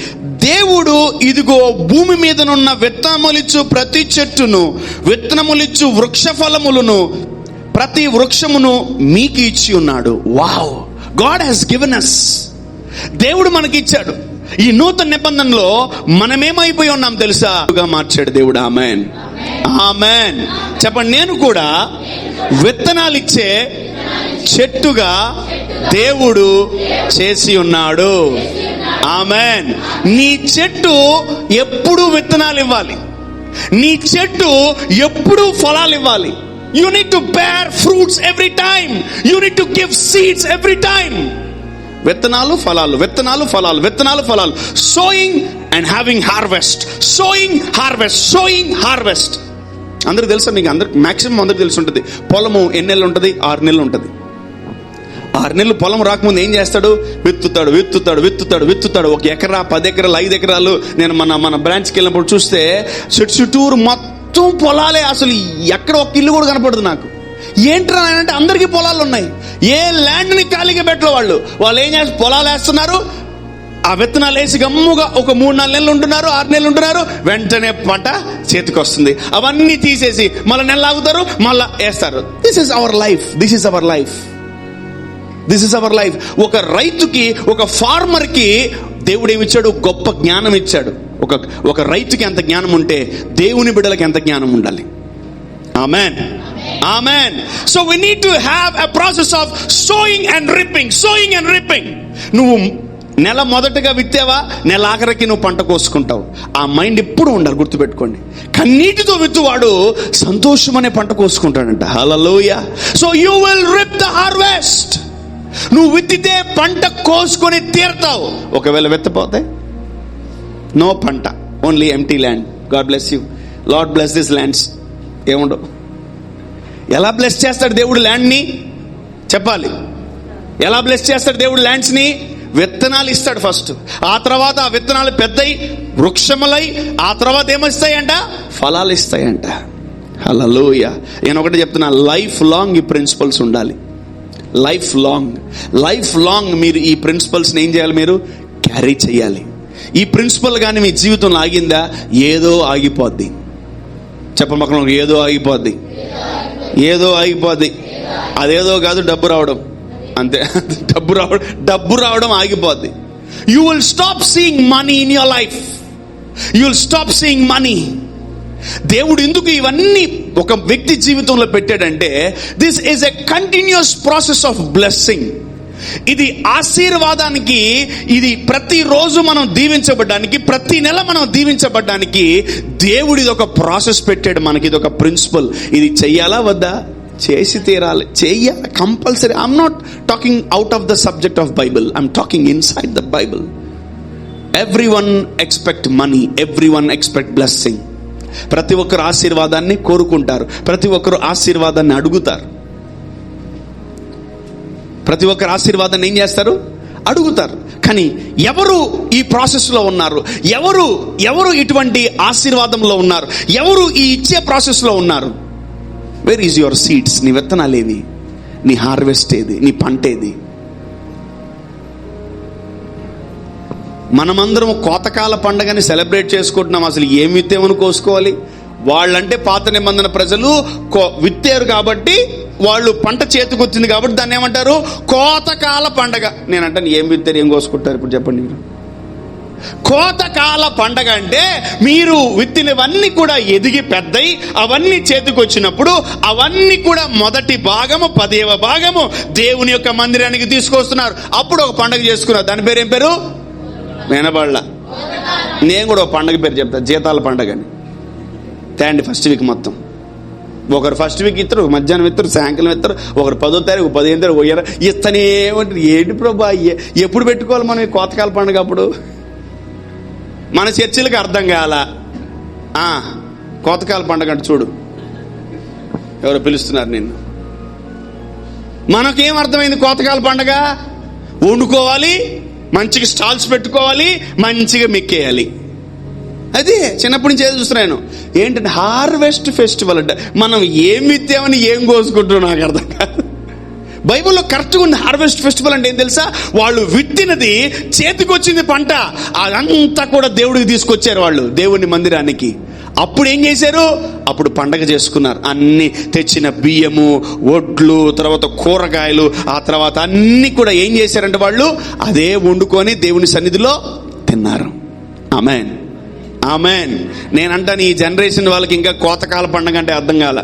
[SPEAKER 1] దేవుడు ఇదిగో భూమి మీదనున్న విత్తనములిచ్చు ప్రతి చెట్టును, విత్తనములిచ్చు వృక్ష ఫలములను ప్రతి వృక్షమును మీకు ఇచ్చి ఉన్నాడు. Wow, God he's given us. దేవుడు మనకి ఇచ్చాడు. ఈ నూతన నిబంధనలో మనమేమైపోయి ఉన్నాం తెలుసా? మార్చాడు దేవుడు. ఆమేన్, ఆమేన్. చెప్పండి, నేను కూడా విత్తనాలు ఇచ్చే చెట్టుగా దేవుడు చేసి ఉన్నాడు. ఆమేన్. నీ చెట్టు ఎప్పుడు విత్తనాలు ఇవ్వాలి. నీ చెట్టు ఎప్పుడు ఫలాలు ఇవ్వాలి. You need to bear fruits every time. You need to give seeds every time. విత్తనాలు ఫలాలు, విత్తనాలు ఫలాలు, విత్తనాలు ఫలాలు. Sowing and having harvest, sowing harvest, sowing harvest. అందరికి తెలుసా? మీకు అందరికి మాక్సిమం అందరికి తెలిసి ఉంటుంది. పొలము ఎన్ని నెలలు ఉంటుంది? 6 నెలలు ఉంటుంది. 6 నెలలు పొలం రాకముందు ఏం చేస్తాడు? విత్తుతాడు. 1 ఎకరా, 10 ఎకరాలు, 5 ఎకరాలు. నేను మన బ్రాంచ్కి వెళ్ళినప్పుడు చూస్తే చుట్టూరు మొత్తం పొలాలే. అసలు ఎక్కడ ఒక ఇల్లు కూడా కనపడదు నాకు. ఏంట్రా అంటే అందరికీ పొలాలు ఉన్నాయి. ఏ ల్యాండ్ని ఖాళీగా పెట్టలే వాళ్ళు ఏం చేస్తారు? పొలాలు వేస్తున్నారు. ఆ విత్తనాలు వేసి గమ్ముగా ఒక 3-4 నెలలు ఉంటున్నారు, 6 నెలలు ఉంటున్నారు. వెంటనే పంట చేతికి వస్తుంది. అవన్నీ తీసేసి మళ్ళీ నెల ఆగుతారు, మళ్ళా వేస్తారు. This is our life. ఒక రైతుకి, ఒక ఫార్మర్కి దేవుడు ఏమిచ్చాడు? గొప్ప జ్ఞానం ఇచ్చాడు. ఒక రైతుకి ఎంత జ్ఞానం ఉంటే దేవుని బిడ్డలకి ఎంత జ్ఞానం ఉండాలి. ఆమేన్, ఆమేన్. So we need to have a process of sowing and reaping. నువ్వు నెల మొదటగా విత్తావా, నెల ఆఖరికి నువ్వు పంట కోసుకుంటావు. ఆ మైండ్ ఎప్పుడు ఉండాలి, గుర్తుపెట్టుకోండి. కన్నీటితో విత్తువాడు సంతోషం అనే పంట కోసుకుంటాడంట. హల్లెలూయా. So you will reap the harvest. నువ్వు విత్తితే పంట కోసుకొని తీరుతావు. ఒకవేళ విత్తపోతే నో పంట, only empty land. God bless you, lord bless this lands. ఏముండవు. ఎలా బ్లెస్ చేస్తాడు దేవుడు ల్యాండ్ని చెప్పాలి. ఎలా బ్లెస్ చేస్తాడు దేవుడు ల్యాండ్స్ని? విత్తనాలు ఇస్తాడు ఫస్ట్. ఆ తర్వాత ఆ విత్తనాలు పెద్దయి వృక్షములై ఆ తర్వాత ఏమిస్తాయంట? ఫలాలు ఇస్తాయంట. హల్లెలూయా. నేను ఒకటి చెప్తున్నా, లైఫ్ లాంగ్ ఈ ప్రిన్సిపల్స్ ఉండాలి. లైఫ్ లాంగ్ మీరు ఈ ప్రిన్సిపల్స్ని ఏం చేయాలి? మీరు క్యారీ చేయాలి. ఈ ప్రిన్సిపల్ కానీ మీ జీవితంలో ఆగిందా, ఏదో ఆగిపోద్ది. చెప్పమక్కలు, ఏదో ఆగిపోద్ది. అదేదో కాదు, డబ్బు రావడం. అంతే, డబ్బు రావడం ఆగిపోద్ది. You will stop seeing money in your life. You will stop seeing money. దేవుడు ఎందుకు ఇవన్నీ ఒక వ్యక్తి జీవితంలో పెట్టాడంటే, this is a continuous process of blessing. ఇది ఆశీర్వాదానికి, ఇది ప్రతిరోజు మనం దీవించబడ్డానికి, ప్రతి నెల మనం దీవించబడ్డానికి దేవుడు ఇది ఒక ప్రాసెస్ పెట్టాడు మనకి. ఇది ఒక ప్రిన్సిపల్. ఇది చెయ్యాలా వద్దా? చేసి తీరాలి, చెయ్యాలి, compulsory. I'm not talking out of the subject of Bible, I'm talking inside the Bible. Everyone expect money, everyone expect blessing. ప్రతి ఒక్కరు ఆశీర్వాదాన్ని కోరుకుంటారు, ప్రతి ఒక్కరు ఆశీర్వాదాన్ని అడుగుతారు. ప్రతి ఒక్కరు ఆశీర్వాదాన్ని ఏం చేస్తారు? అడుగుతారు. కానీ ఎవరు ఈ ప్రాసెస్లో ఉన్నారు? ఎవరు ఇటువంటి ఆశీర్వాదంలో ఉన్నారు? ఎవరు ఈ ఇచ్చే ప్రాసెస్లో ఉన్నారు? Where is your seeds? నీ విత్తనాలు ఏవి? నీ హార్వెస్ట్ ఏది? నీ పంట ఏది? మనమందరం కోతకాల పండగని సెలబ్రేట్ చేసుకుంటున్నాం. అసలు ఏం విత్తేమని కోసుకోవాలి? వాళ్ళంటే పాత నిబంధన ప్రజలు విత్తారు కాబట్టి, వాళ్ళు పంట చేతికొచ్చింది కాబట్టి దాన్ని ఏమంటారు? కోతకాల పండగ. నేనంటాను, ఏం విత్తారు, ఏం కోసుకుంటారు? ఇప్పుడు చెప్పండి మీరు. కోతకాల పండగ అంటే మీరు విత్తినవన్నీ కూడా ఎదిగి పెద్దయి అవన్నీ చేతికొచ్చినప్పుడు అవన్నీ కూడా మొదటి భాగము 10వ భాగము దేవుని యొక్క మందిరానికి తీసుకొస్తున్నారు. అప్పుడు ఒక పండగ చేసుకున్నారు. దాని పేరు ఏం పేరు? వినబడలా. నేను కూడా ఒక పండగ పేరు చెప్తా, జీతాల పండగ అని. తేండి ఫస్ట్ వీక్ మొత్తం. ఒకరు ఫస్ట్ వీక్ ఇస్తారు, మధ్యాహ్నం ఇస్తారు, సాయంకాలం ఇస్తారు, ఒకరు 10వ తారీఖు 15వ తారీఖు పోయారు ఇస్తనే ఏమంటారు. ఏంటి ప్రభా, ఎప్పుడు పెట్టుకోవాలి మనం ఈ కోతకాల పండుగ? అప్పుడు మన చర్చిలకు అర్థం కాల. కోతకాల పండుగ అంటే చూడు, ఎవరో పిలుస్తున్నారు నిన్ను. మనకేం అర్థమైంది? కోతకాల పండుగ వండుకోవాలి, మంచిగా స్టాల్స్ పెట్టుకోవాలి, మంచిగా మెక్కేయాలి. అదే చిన్నప్పటి నుంచి ఏదో చూస్తున్నాను. ఏంటంటే హార్వెస్ట్ ఫెస్టివల్ అంటే మనం ఏం విత్తామని ఏం కోసుకుంటున్నాం నాకు అర్థం కాదు. బైబిల్లో కరెక్ట్గా ఉంది. హార్వెస్ట్ ఫెస్టివల్ అంటే ఏం తెలుసా? వాళ్ళు విత్తినది చేతికి వచ్చింది పంట, అదంతా కూడా దేవుడికి తీసుకొచ్చారు వాళ్ళు, దేవుని మందిరానికి. అప్పుడు ఏం చేశారు? అప్పుడు పండగ చేసుకున్నారు. అన్ని తెచ్చిన బియ్యము, వడ్లు, తర్వాత కూరగాయలు, ఆ తర్వాత అన్ని కూడా ఏం చేశారంటే వాళ్ళు అదే వండుకొని దేవుని సన్నిధిలో తిన్నారు. ఆమేన్, ఆమేన్. నేనంటాను, ఈ జనరేషన్ వాళ్ళకి ఇంకా కోతకాల పండగ అంటే అర్థం కాల.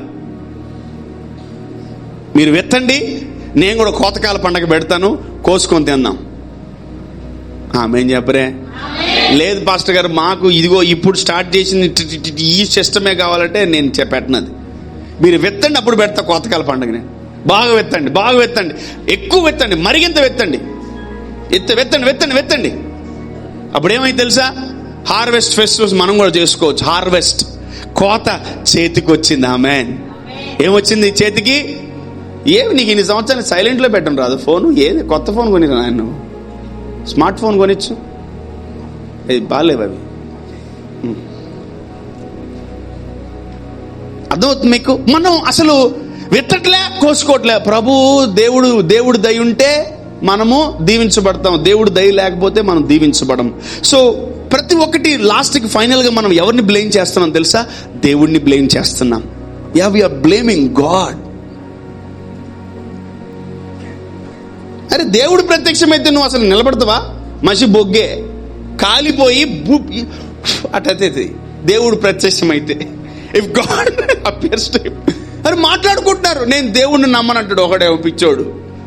[SPEAKER 1] మీరు విత్తండి, నేను కూడా కోతకాల పండగ పెడతాను, కోసుకొని తిందాం. ఆమేన్ చెప్పరే? లేదు పాస్టర్ గారు, మాకు ఇదిగో ఇప్పుడు స్టార్ట్ చేసింది ఈ సిస్టమే కావాలంటే నేను పెట్టినది. మీరు విత్తండి, అప్పుడు పెడతా కోతకాల పండగ. నేను బాగా విత్తండి, ఎక్కువ విత్తండి, మరిగింత విత్తండి, విత్తండి. అప్పుడు ఏమైంది తెలుసా? హార్వెస్ట్ ఫెస్టివల్స్ మనం కూడా చేసుకోవచ్చు. హార్వెస్ట్, కోత చేతికి వచ్చింది. ఆమేన్. ఏమొచ్చింది చేతికి? ఏమి నీకు ఇన్ని సంవత్సరాలు సైలెంట్లో పెట్టడం రాదు? ఫోను ఏది? కొత్త ఫోన్ కొనిరా ఆయన, స్మార్ట్ ఫోన్ కొనిచ్చు. ఇది బాగాలేవు అవి. అర్థమవుతుంది మీకు? మనం అసలు విత్తట్లే, కోసుకోవట్లే. దేవుడు దయ ఉంటే మనము దీవించబడతాం, దేవుడు దయ లేకపోతే మనం దీవించబడం. సో ప్రతి ఒక్కటి లాస్ట్కి ఫైనల్గా మనం ఎవరిని బ్లేమ్ చేస్తున్నాం తెలుసా? దేవుడిని బ్లేమ్ చేస్తున్నాం. We are blaming God. అరే దేవుడు ప్రత్యక్షమైతే నువ్వు అసలు నిలబడతావా? మసి బొగ్గే కాలిపోయి అటైతే దేవుడు ప్రత్యక్షమైతే, if God appears to him. అరే మాట్లాడుకుంటున్నారు, నేను దేవుడిని నమ్మనంటాడు ఒకడే పిచ్చోడు.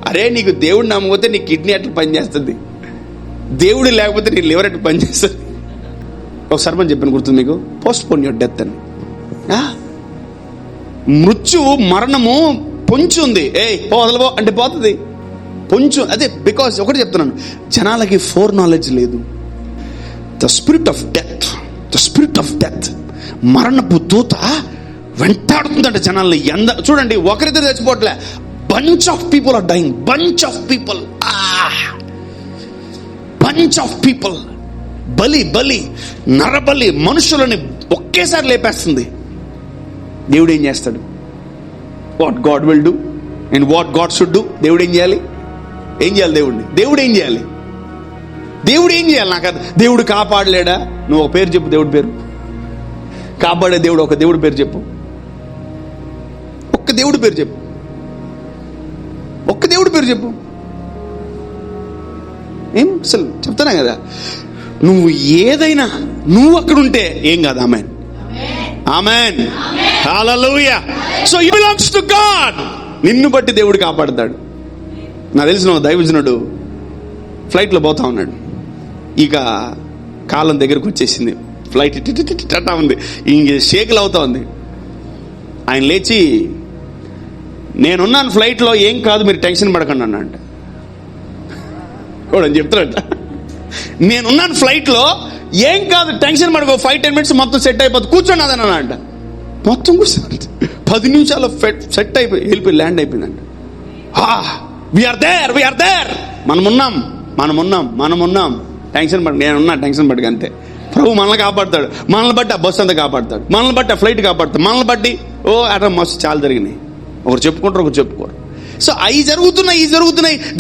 [SPEAKER 1] అరే నీకు దేవుడిని నమ్మకపోతే నీ కిడ్నీ ఎట్లా పనిచేస్తుంది? దేవుడు లేకపోతే నీ లివర్ ఎట్లా పనిచేస్తుంది? ఒకసారి మనం చెప్పిన గుర్తుంది మీకు, పోస్ట్ పోన్ యువర్ డెత్ అని. మృత్యు, మరణము పొంచి ఉంది. వదలవో అంటే పోతుంది. కొంచెం అదే. బికాజ్ ఒకటి చెప్తున్నాను, జనాలకి ఫోర్ నాలెడ్జ్ లేదు. The spirit of death, the spirit of death, మరణపు దూత వెంటాడుతుందంట జనాల్ని. చూడండి, ఒకరిద్దరు చచ్చిపోవట్లే, bunch of people are dying, bunch of people, bunch of people. బలి నరబలి మనుషులని ఒకేసారి లేపేస్తుంది. దేవుడు ఏం చేస్తాడు? What God will do and what God should do. దేవుడు ఏం చేయాలి? దేవుడు ఏం చేయాలి? నాకు దేవుడు కాపాడలేడా? నువ్వు ఒక పేరు చెప్పు, దేవుడి పేరు. కాపాడే దేవుడు, ఒక దేవుడి పేరు చెప్పు. ఒక్క దేవుడి పేరు చెప్పు. ఏం అసలు చెప్తానా కదా, నువ్వు ఏదైనా నువ్వు అక్కడుంటే ఏం కాదు. Amen, amen, hallelujah. So it belongs to God. నిన్ను బట్టి దేవుడు కాపాడతాడు. నాకు తెలిసిన దైవజనుడు ఫ్లైట్లో పోతా ఉన్నాడు. ఇక కాలం దగ్గరకు వచ్చేసింది, ఫ్లైట్ టటా ఉంది, ఇంక షేకులు అవుతా ఉంది. ఆయన లేచి, నేనున్నాను ఫ్లైట్లో, ఏం కాదు, మీరు టెన్షన్ పడకండి అన్నాడు. కూడా చెప్తాడంట, నేనున్నాను ఫ్లైట్లో, ఏం కాదు, టెన్షన్ పడకో, 5-10 minutes మొత్తం సెట్ అయిపోతుంది, కూర్చోండి అదని అన్నాడంట. మొత్తం కూర్చోండి, 10 నిమిషాల్లో సెట్ అయిపోయి వెళ్ళిపోయి ల్యాండ్ అయిపోయిందంట. వీఆర్ దేర్, మనమున్నాం, టెన్షన్ పడ, నేనున్నా, టెన్షన్ పడక అంతే. ప్రభు మనల్ని కాపాడుతాడు, మనల్ని బట్టి ఆ బస్సు అంతా కాపాడుతాడు, మనల్ని బట్టి ఆ ఫ్లైట్ కాపాడుతాడు, మనల్ని బట్టి అట్లా మస్తు చాలా జరిగినాయి. ఒకరు చెప్పుకుంటారు, ఒకరు చెప్పుకోరు. సో అవి జరుగుతున్నాయి.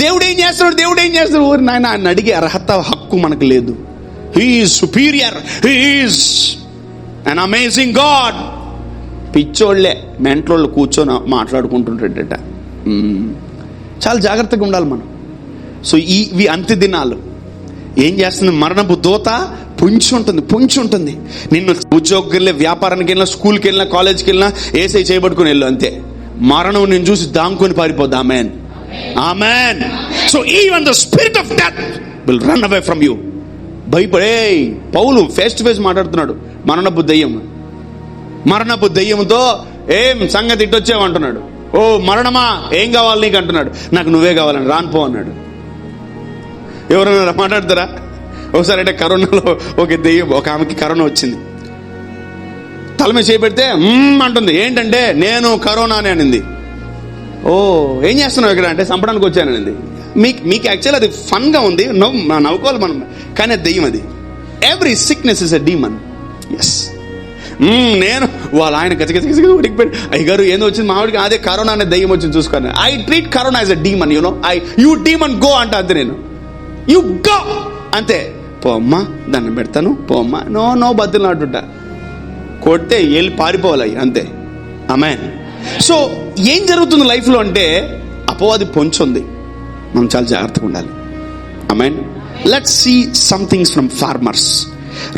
[SPEAKER 1] దేవుడు ఏం చేస్తాడు? నాయన, ఆయన అడిగే అర్హత, హక్కు మనకు లేదు. He is superior, he is an amazing God. పిచ్చోళ్లే, మెంట్లోళ్ళు కూర్చొని మాట్లాడుకుంటుంటాడట. చాలా జాగ్రత్తగా ఉండాలి మనం. సో ఇవి అంత్య దినాలు. ఏం చేస్తుంది? మరణపు దూత పొంచి ఉంటుంది. నిన్ను ఉద్యోగకి వెళ్ళినా, వ్యాపారానికి వెళ్ళినా, స్కూల్కి వెళ్ళినా, కాలేజ్కి వెళ్ళినా ఏసై చేయబడుకుని వెళ్ళు అంతే. మరణం నేను చూసి దాంకొని పారిపోద్ది. Amen, amen. So even the spirit of death will run away from you. భయపడే పౌలు ఫేస్ టు ఫేస్ మాట్లాడుతున్నాడు. మరణపు దెయ్యంతో ఏం సంగతి ఇట్టొచ్చావంటున్నాడు. ఓ మరణమా, ఏం కావాలి నీకు అంటున్నాడు. నాకు నువ్వే కావాలని, రానిపో అన్నాడు. ఎవరైనా మాట్లాడతారా? ఒకసారి అంటే కరోనాలో ఒక దెయ్యం, ఒక ఆమెకి కరోనా వచ్చింది. తల మీద చేపెడితే అంటుంది. ఏంటంటే, నేను కరోనా అని అనింది. ఓ ఏం చేస్తున్నావు ఇక్కడ అంటే, చంపడానికి వచ్చాననింది. మీకు యాక్చువల్ అది ఫన్ గా ఉంది, నవ్వుకోవాలి మనం, కానీ అది దెయ్యం. అది every sickness is a demon. Yes. నేను వాళ్ళ ఆయన గజగజ ఉడికిపోయి, అయ్యగారు ఏందో వచ్చింది మామిడికి, అదే కరోనా అనే దెయ్యం వచ్చింది చూసుకోండి. I treat corona as a demon, you demon go అంట అంతే. నేను యూ గో అంతే. పో అమ్మా, దండం పెడతాను, పో అమ్మా, నో బతులు నాటుంటా, కొడితే వెళ్ళి పారిపోవాలి అంతే. ఆమేన్. సో ఏం జరుగుతుంది లైఫ్లో అంటే, అపవాది పొంచుంది, మనం చాలా జాగ్రత్తగా ఉండాలి. Amen. Let's see some things from farmers.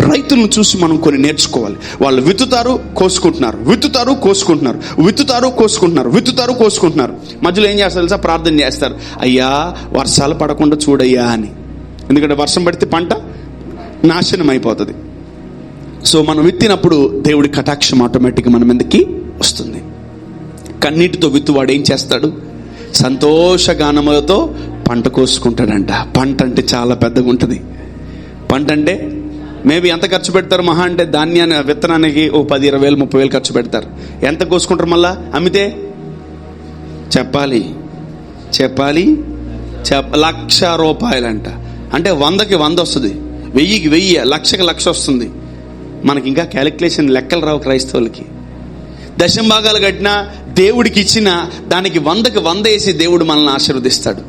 [SPEAKER 1] రైతులను చూసి మనం కొన్ని నేర్చుకోవాలి. వాళ్ళు విత్తుతారు, కోసుకుంటున్నారు, మధ్యలో ఏం చేస్తారు తెలుసా? ప్రార్థన చేస్తారు, అయ్యా వర్షాలు పడకుండా చూడయ్యా అని. ఎందుకంటే వర్షం పడితే పంట నాశనం అయిపోతుంది. సో మనం విత్తినప్పుడు దేవుడి కటాక్షం ఆటోమేటిక్గా మన మీదకి వస్తుంది. కన్నీటితో విత్తువాడు ఏం చేస్తాడు? సంతోషగానములతో పంట కోసుకుంటాడంట. పంట అంటే చాలా పెద్దగా ఉంటుంది. పంట అంటే మేబీ ఎంత ఖర్చు పెడతారు? మహా అంటే ధాన్యాన్ని విత్తనానికి ఓ 10,000, 20,000, 30,000 ఖర్చు పెడతారు. ఎంత కోసుకుంటారు? మళ్ళా అమ్మితే చెప్పాలి 1,00,000 రూపాయలంట. అంటే 100కి 100 వస్తుంది, 1000కి 1000, 1,00,000కి 1,00,000 వస్తుంది. మనకి ఇంకా క్యాలిక్యులేషన్ లెక్కలు రావు క్రైస్తవులకి. దశంభాగాలు కట్టినా, దేవుడికి ఇచ్చిన దానికి 100కి 100 వేసి దేవుడు మనల్ని ఆశీర్వదిస్తాడు.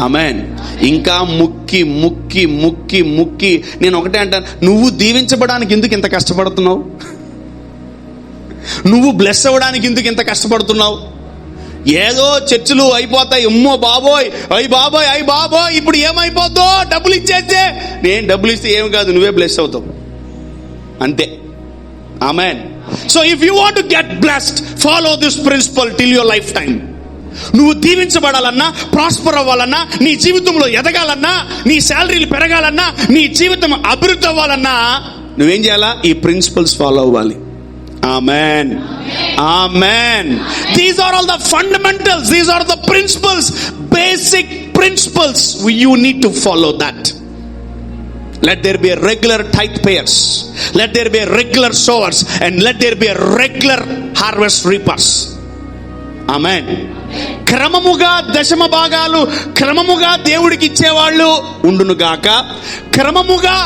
[SPEAKER 1] ఆమేన్. ఇంకా ముక్కి ముక్కి ముక్కి ముక్కి నేను ఒకటే అంటాను, నువ్వు దీవించబడానికి ఎందుకు ఇంత కష్టపడుతున్నావు? నువ్వు బ్లెస్ అవ్వడానికి ఎందుకు ఇంత కష్టపడుతున్నావు? ఏదో చర్చలు అయిపోతాయి, అమ్మో బాబోయ్, అయ్యి బాబోయ్ ఇప్పుడు ఏమైపోద్దో, డబ్బులు ఇచ్చేస్తే. నేను డబ్బులు ఇస్తే ఏమి కాదు, నువ్వే బ్లెస్ అవుతావు అంతే. Amen. So if you want to get blessed, follow this principle till your life time. నువ్వు దీవించబడాలన్నా, ప్రాస్పర్ అవ్వాలన్నా, నీ జీవితంలో ఎదగాలన్నా, నీ శాలరీలు పెరగాలన్నా, నీ జీవితం అభివృద్ధి అవ్వాలన్నా నువ్వేం చేయాలా? ఈ ప్రిన్సిపల్స్ ఫాలో అవ్వాలి. Amen. Amen. These are all the fundamentals. These are the principles, basic principles you need to follow that. Let there be a regular tithe payers, let there be a regular sowers, and let there be a regular harvest reapers. Amen. క్రమముగా దశమ భాగాలు క్రమముగా దేవుడికి ఇచ్చేవాళ్ళు ఉండును గాక, క్రమముగా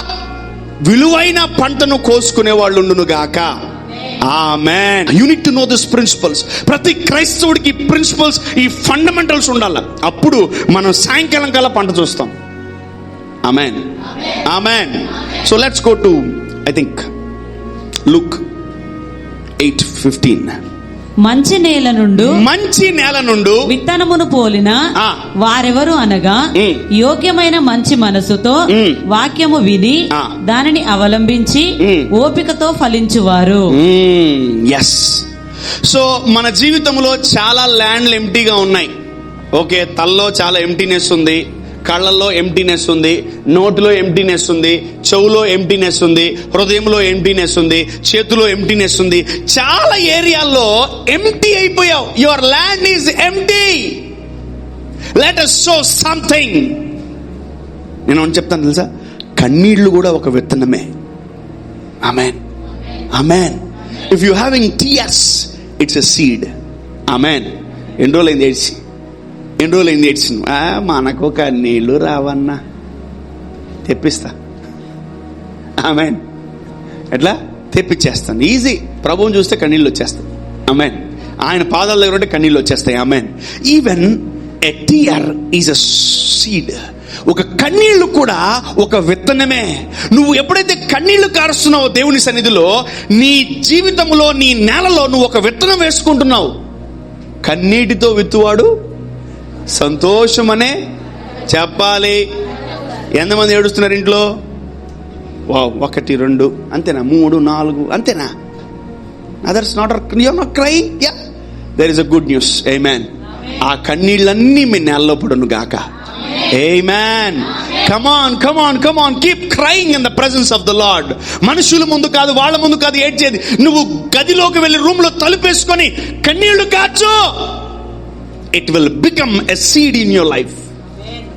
[SPEAKER 1] విలువైన పంటను కోసుకునే వాళ్ళు ఉండును గాక. Amen. You need to know this principles. ప్రతి క్రైస్తవుడికి ప్రిన్సిపల్స్, ఈ ఫండమెంటల్స్ ఉండాలి. అప్పుడు మనం సాయంకాలం కల్లా పంట చూస్తాం. Amen. Amen. So let's go to I think look 8:15.
[SPEAKER 2] మంచి నేల నుండు విత్తనమును పోలిన వారెవరు అనగా, యోగ్యమైన మంచి మనసుతో వాక్యము విని దానిని అవలంబించి ఓపికతో ఫలించువారు.
[SPEAKER 1] ఎస్. సో మన జీవితంలో చాలా ల్యాండ్లు ఎంప్టీగా ఉన్నాయి. ఓకే, తల్లో చాలా ఎంప్టీనెస్ ఉంది, కళ్ళల్లో ఎంప్టీనెస్ ఉంది, నోటిలో ఎంప్టీనెస్ ఉంది, చెవులో ఎంప్టీనెస్ ఉంది, హృదయంలో ఎంప్టీనెస్ ఉంది, చేతిలో ఎంప్టీనెస్ ఉంది. చాలా ఏరియాల్లో ఎంప్టీ అయిపోయావు. Your land is empty. Let us sow something. నేను ఏమని చెప్తాను తెలుసా? కన్నీళ్లు కూడా ఒక విత్తనమే. Amen. Amen. If you having tears, it's a seed. Amen. ఎన్ని రోజులైంది ఏడ్చి మనకు కన్నీళ్ళు రావన్నా, తెప్పిస్తా. ఆమేన్. ఎట్లా తెప్పించేస్తాను? ఈజీ. ప్రభువుని చూస్తే కన్నీళ్ళు వచ్చేస్తాయి. ఆమేన్. ఆయన పాదాల దగ్గర ఉంటే కన్నీళ్ళు వచ్చేస్తాయి. Amen. Even a tear is a seed. ఒక కన్నీళ్లు కూడా ఒక విత్తనమే. నువ్వు ఎప్పుడైతే కన్నీళ్లు కారుస్తున్నావో దేవుని సన్నిధిలో, నీ జీవితంలో, నీ నేలలో నువ్వు ఒక విత్తనం వేసుకుంటున్నావు. కన్నీటితో విత్తువాడు సంతోషమనే చెప్పాలి. ఎంతమంది ఏడుస్తున్నారు ఇంట్లో? 1, 2 అంతేనా? 3, 4 అంతేనా? Others not crying. Yeah, there is a good news. Amen. ఆ కన్నీళ్ళన్నీ మీ నేలలో పడును గాక. Amen. Come on keep crying in the presence of the Lord. మనుషుల ముందు కాదు, వాళ్ళ ముందు కాదు ఏడ్చేది. నువ్వు గదిలోకి వెళ్ళి రూమ్ లో తలుపేసుకొని కన్నీళ్లు కాచు. It will become a seed in your life.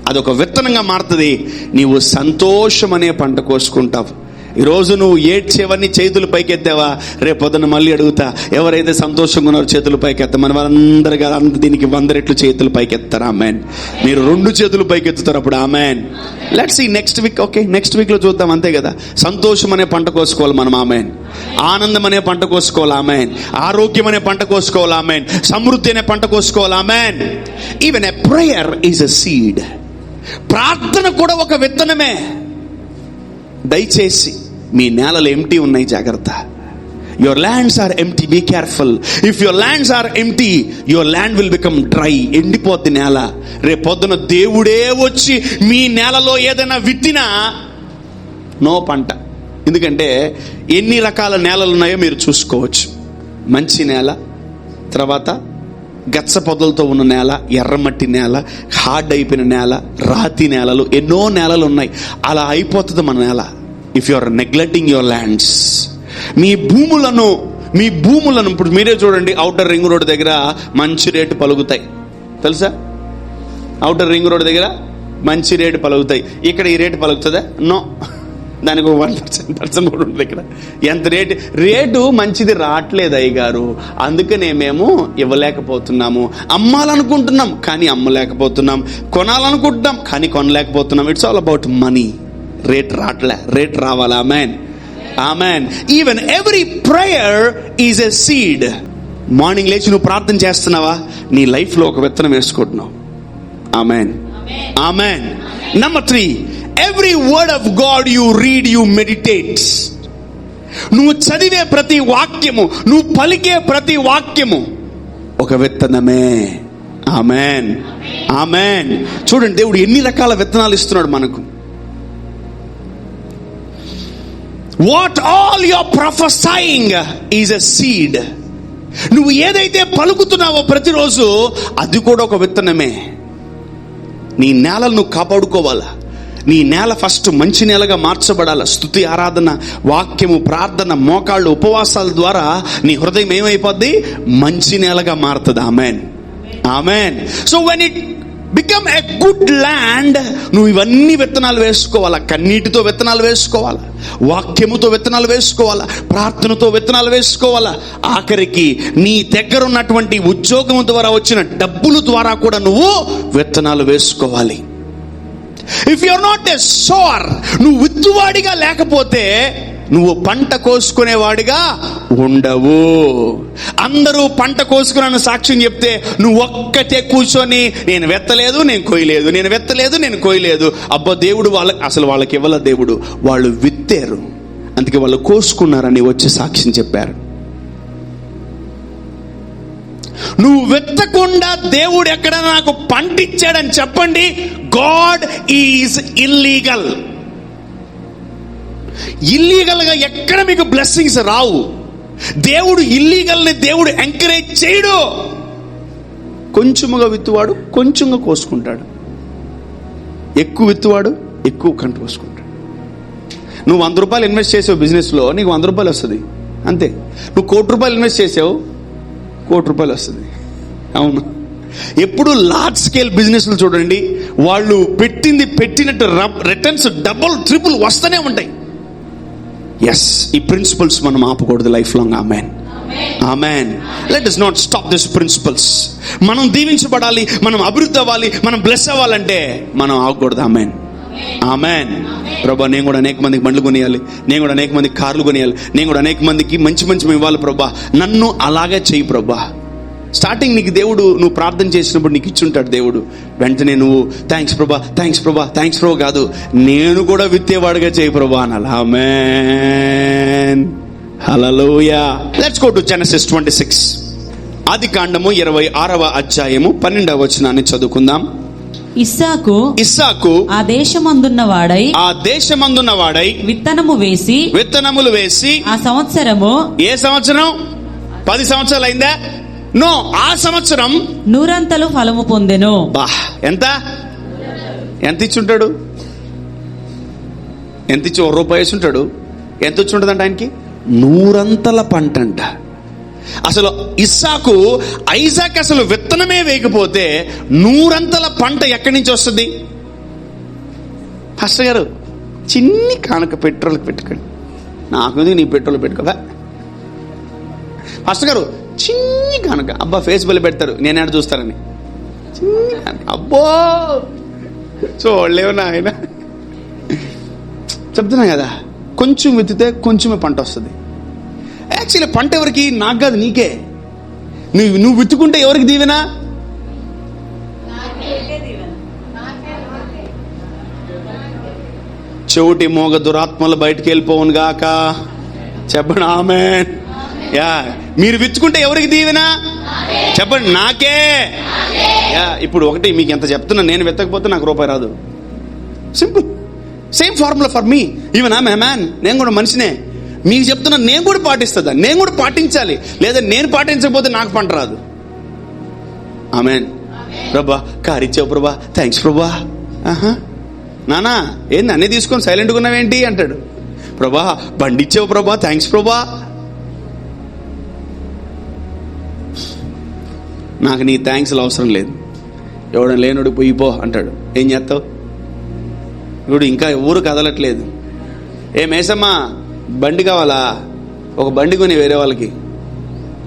[SPEAKER 1] అదొక విత్తనంగా మారుతుంది. నీవు సంతోషం అనే పంట కోసుకుంటావు. ఈరోజు నువ్వు ఏడ్చేవన్నీ చేతులు పైకెత్తావా? రేపు పొద్దున మళ్ళీ అడుగుతా, ఎవరైతే సంతోషంగా ఉన్నారో చేతులు పైకెత్తా. మన వాళ్ళందరూ కదా దీనికి 100 రెట్లు చేతులు పైకెత్తారు. ఆమేన్. మీరు 2 చేతులు పైకెత్తుతారు అప్పుడు. Amen. Let's see next week. Okay, next week లో చూద్దాం. అంతే కదా. సంతోషం అనే పంట కోసుకోవాలి మనం. ఆమేన్. ఆనందం అనే పంట కోసుకోవాలి. ఆమేన్. ఆరోగ్యం అనే పంట కోసుకోవాలి. ఆమేన్. సమృద్ధి అనే పంట కోసుకోవాలి. Amen. Even a prayer is a seed. ప్రార్థన కూడా ఒక విత్తనమే. దయచేసి మీ నేలలు ఎంటీ ఉన్నాయి, జాగ్రత్త. Your lands are empty, be careful. If your lands are empty, your land will become dry. ఎండిపోద్ది నేల. రేపు పొద్దున దేవుడే వచ్చి మీ నేలలో ఏదైనా విత్తినా నో పంట. ఎందుకంటే ఎన్ని రకాల నేలలు ఉన్నాయో మీరు చూసుకోవచ్చు. మంచి నేల, తర్వాత గచ్చ పొదలతో ఉన్న నేల, ఎర్రమట్టి నేల, హార్డ్ అయిపోయిన నేల, రాతి నేలలు, ఎన్నో నేలలు ఉన్నాయి. అలా అయిపోతుంది మన నేల. If you are neglecting your lands, మీ భూములను ఇప్పుడు మీరే చూడండి. ఔటర్ రింగ్ రోడ్ దగ్గర మంచి రేటు పలుకుతాయి, తెలుసా? ఔటర్ రింగ్ రోడ్ దగ్గర మంచి రేటు పలుకుతాయి. ఇక్కడ ఈ రేటు పలుకుతుందా? నో. దానికి 1% కూడా ఉంటుంది ఇక్కడ. ఎంత రేటు మంచిది రావట్లేదు అయ్యగారు, అందుకనే మేము ఇవ్వలేకపోతున్నాము. అమ్మాలనుకుంటున్నాం కానీ అమ్మలేకపోతున్నాం, కొనాలనుకుంటున్నాం కానీ కొనలేకపోతున్నాం. It's all about money. Rate రావట్లే, రేట్ రావాలా? Amen. Amen. Even every prayer is a seed. Morning లేచి నువ్వు ప్రార్థన చేస్తున్నావా? నీ లైఫ్ లో ఒక విత్తనం వేసుకుంటున్నావు. Amen. Amen. Number 3, every word of God you read, you meditate. నువ్వు చదివే ప్రతి వాక్యము, నువ్వు పలికే ప్రతి వాక్యము ఒక విత్తనమే. ఆమేన్. ఆమేన్. చూడండి, దేవుడు ఎన్ని రకాల విత్తనాలు ఇస్తున్నాడు మనకు. What all you're prophesying is a seed. నువ్వు ఏదైతే పలుకుతున్నావో ప్రతిరోజు అది కూడా ఒక విత్తనమే. నీ నేలను నువ్వు కాపాడుకోవాలా. నీ నేల ఫస్ట్ మంచి నేలగా మార్చబడాల. స్తుతి, ఆరాధన, వాక్యము, ప్రార్థన, మోకాళ్ళు, ఉపవాసాల ద్వారా నీ హృదయం ఏమైపోద్ది? మంచి నేలగా మారుతుంది. Amen. Amen. So when it become a good land. నువ్వు ఇవన్నీ విత్తనాలు వేసుకోవాలా. కన్నీటితో విత్తనాలు వేసుకోవాలా, వాక్యముతో విత్తనాలు వేసుకోవాలా, ప్రార్థనతో విత్తనాలు వేసుకోవాలా. ఆఖరికి నీ దగ్గర ఉన్నటువంటి ఉద్యోగం ద్వారా వచ్చిన డబ్బుల ద్వారా కూడా నువ్వు విత్తనాలు వేసుకోవాలి. If you are not a sower, నువ్వు విత్తువాడిగా లేకపోతే నువ్వు పంట కోసుకునేవాడిగా ఉండవు. అందరూ పంట కోసుకున్నాను సాక్ష్యం చెప్తే నువ్వు ఒక్కటే కూర్చొని నేను వెత్తలేదు, నేను కొయ్యలేదు, నేను వెత్తలేదు, నేను కొయ్యలేదు. అబ్బా, దేవుడు వాళ్ళకి ఇవ్వల. దేవుడు వాళ్ళు విత్తారు, అందుకే వాళ్ళు కోసుకున్నారని వచ్చి సాక్ష్యం చెప్పారు. నువ్వు వెత్తకుండా దేవుడు ఎక్కడ నాకు పంట ఇచ్చాడని చెప్పండి. God is illegal. ఇల్లీగల్ గా ఎక్కడ మీకు బ్లెస్సింగ్స్ రావు. దేవుడు ఇల్లీగల్ ని దేవుడు ఎంకరేజ్ చేయడు. కొంచెముగా విత్తువాడు కొంచెంగా కోసుకుంటాడు, ఎక్కువ విత్తువాడు ఎక్కువ కంట కోసుకుంటాడు. నువ్వు 100 రూపాయలు ఇన్వెస్ట్ చేసావు బిజినెస్ లో, నీకు 100 రూపాయలు వస్తుంది అంతే. నువ్వు 1 కోటి రూపాయలు ఇన్వెస్ట్ చేసావు, 1 కోటి రూపాయలు వస్తుంది. అవును, ఎప్పుడు లార్జ్ స్కేల్ బిజినెస్ చూడండి, వాళ్ళు పెట్టినట్టు రిటర్న్స్ డబుల్ ట్రిపుల్ వస్తూనే ఉంటాయి. ఎస్, ఈ ప్రిన్సిపల్స్ మనం ఆపకూడదు life long. Amen, amen. Let us not stop this principles. మనం దీవించబడాలి, మనం అభివృద్ధి అవ్వాలి, మనం బ్లెస్ అవ్వాలంటే మనం ఆగకూడదు. Amen, amen. ప్రభా, నేను కూడా అనేక మందికి బండ్లు కొనియాలి, నేను కూడా అనేక మందికి కార్లు కొనియాలి, నేను కూడా అనేక మందికి మంచి మంచి ఇవ్వాలి. ప్రభా, నన్ను అలాగే చెయ్యి ప్రభా. స్టార్టింగ్ నీకు దేవుడు, నువ్వు ప్రార్థన చేసినప్పుడు నీకు ఇచ్చుంటాడు దేవుడు. వెంటనే నువ్వు థ్యాంక్స్ ప్రభా, థ్యాంక్స్ ప్రభా, థ్యాంక్స్ ప్రభా కాదు, నేను కూడా విత్తేవాడుగా చేయి ప్రభా అనాలి. Amen, hallelujah. Let's go to Genesis 26. ఆది కాండము 26వ అధ్యాయము 12వ వచనాన్ని చదువుకుందాం. ఇస్సాకు
[SPEAKER 2] ఆ దేశమందున్న వాడై విత్తనములు వేసి ఆ సంవత్సరము,
[SPEAKER 1] ఏ సంవత్సరం? 10 సంవత్సరాలు అయిందా? నో, ఆ సంవత్సరం
[SPEAKER 2] 100 ఫలము పొందెను.
[SPEAKER 1] ఎంత ఇచ్చుంటాడు? ఎంత ఇచ్చి? 1 రూపాయి వేసి ఉంటాడు. ఎంత వచ్చి ఉంటుందంట ఆయనకి? 100 పంట అంట. అసలు ఐజాక్ అసలు విత్తనమే వేయకపోతే 100 పంట ఎక్కడి నుంచి వస్తుంది? పాస్టర్ గారు, చిన్ని కానుక పెట్రోల్కి పెట్టుకోండి. నాకు నీ పెట్రోల్ పెట్టుకోవా? పాస్టర్ గారు, చిన్ని కానుక. అబ్బా, ఫేస్బుక్ పెడతారు, నేనేడు చూస్తారని. చిన్ని కానుక, అబ్బో చూడలేవు నాయన. చెప్తున్నా కదా, కొంచెం విత్తితే కొంచెమే పంట వస్తుంది. యాక్చువల్లీ పంట ఎవరికి? నాకు కాదు, నీకే. నువ్వు విత్తుకుంటే ఎవరికి దీవెనా? చెవిటి మోగ దురాత్మలు బయటికి వెళ్ళిపోవును గాక. చెప్పండి ఆమేన్. యా, మీరు విత్తుకుంటే ఎవరికి దీవెనా? చెప్పండి, నాకే. యా, ఇప్పుడు ఒకటి మీకు ఎంత చెప్తున్నా, నేను విత్తకపోతే నాకు రూపాయి రాదు. Simple, same formula for me. Even I man, నేను కూడా మనిషినే. మీకు చెప్తున్నా, నేను కూడా పాటిస్తుందా? నేను కూడా పాటించాలి, లేదా నేను పాటించకపోతే నాకు పంట రాదు. ఆమేన్. ప్రభా, కారు ఇచ్చావు ప్రభా, థ్యాంక్స్ ప్రభా. నానా ఏంది అన్నీ తీసుకొని సైలెంట్గా ఉన్నావేంటి అంటాడు. ప్రభా, బండి ఇచ్చావు ప్రభా, థ్యాంక్స్ ప్రభా. నాకు నీ థ్యాంక్స్లు అవసరం లేదు. ఎవడని లేనుడు పోయిపో అంటాడు. ఏం చేస్తావు? ఇప్పుడు ఇంకా ఎవరు కదలట్లేదు. మేసమ్మా, బండి కావాలా? ఒక బండి కొని వేరే వాళ్ళకి,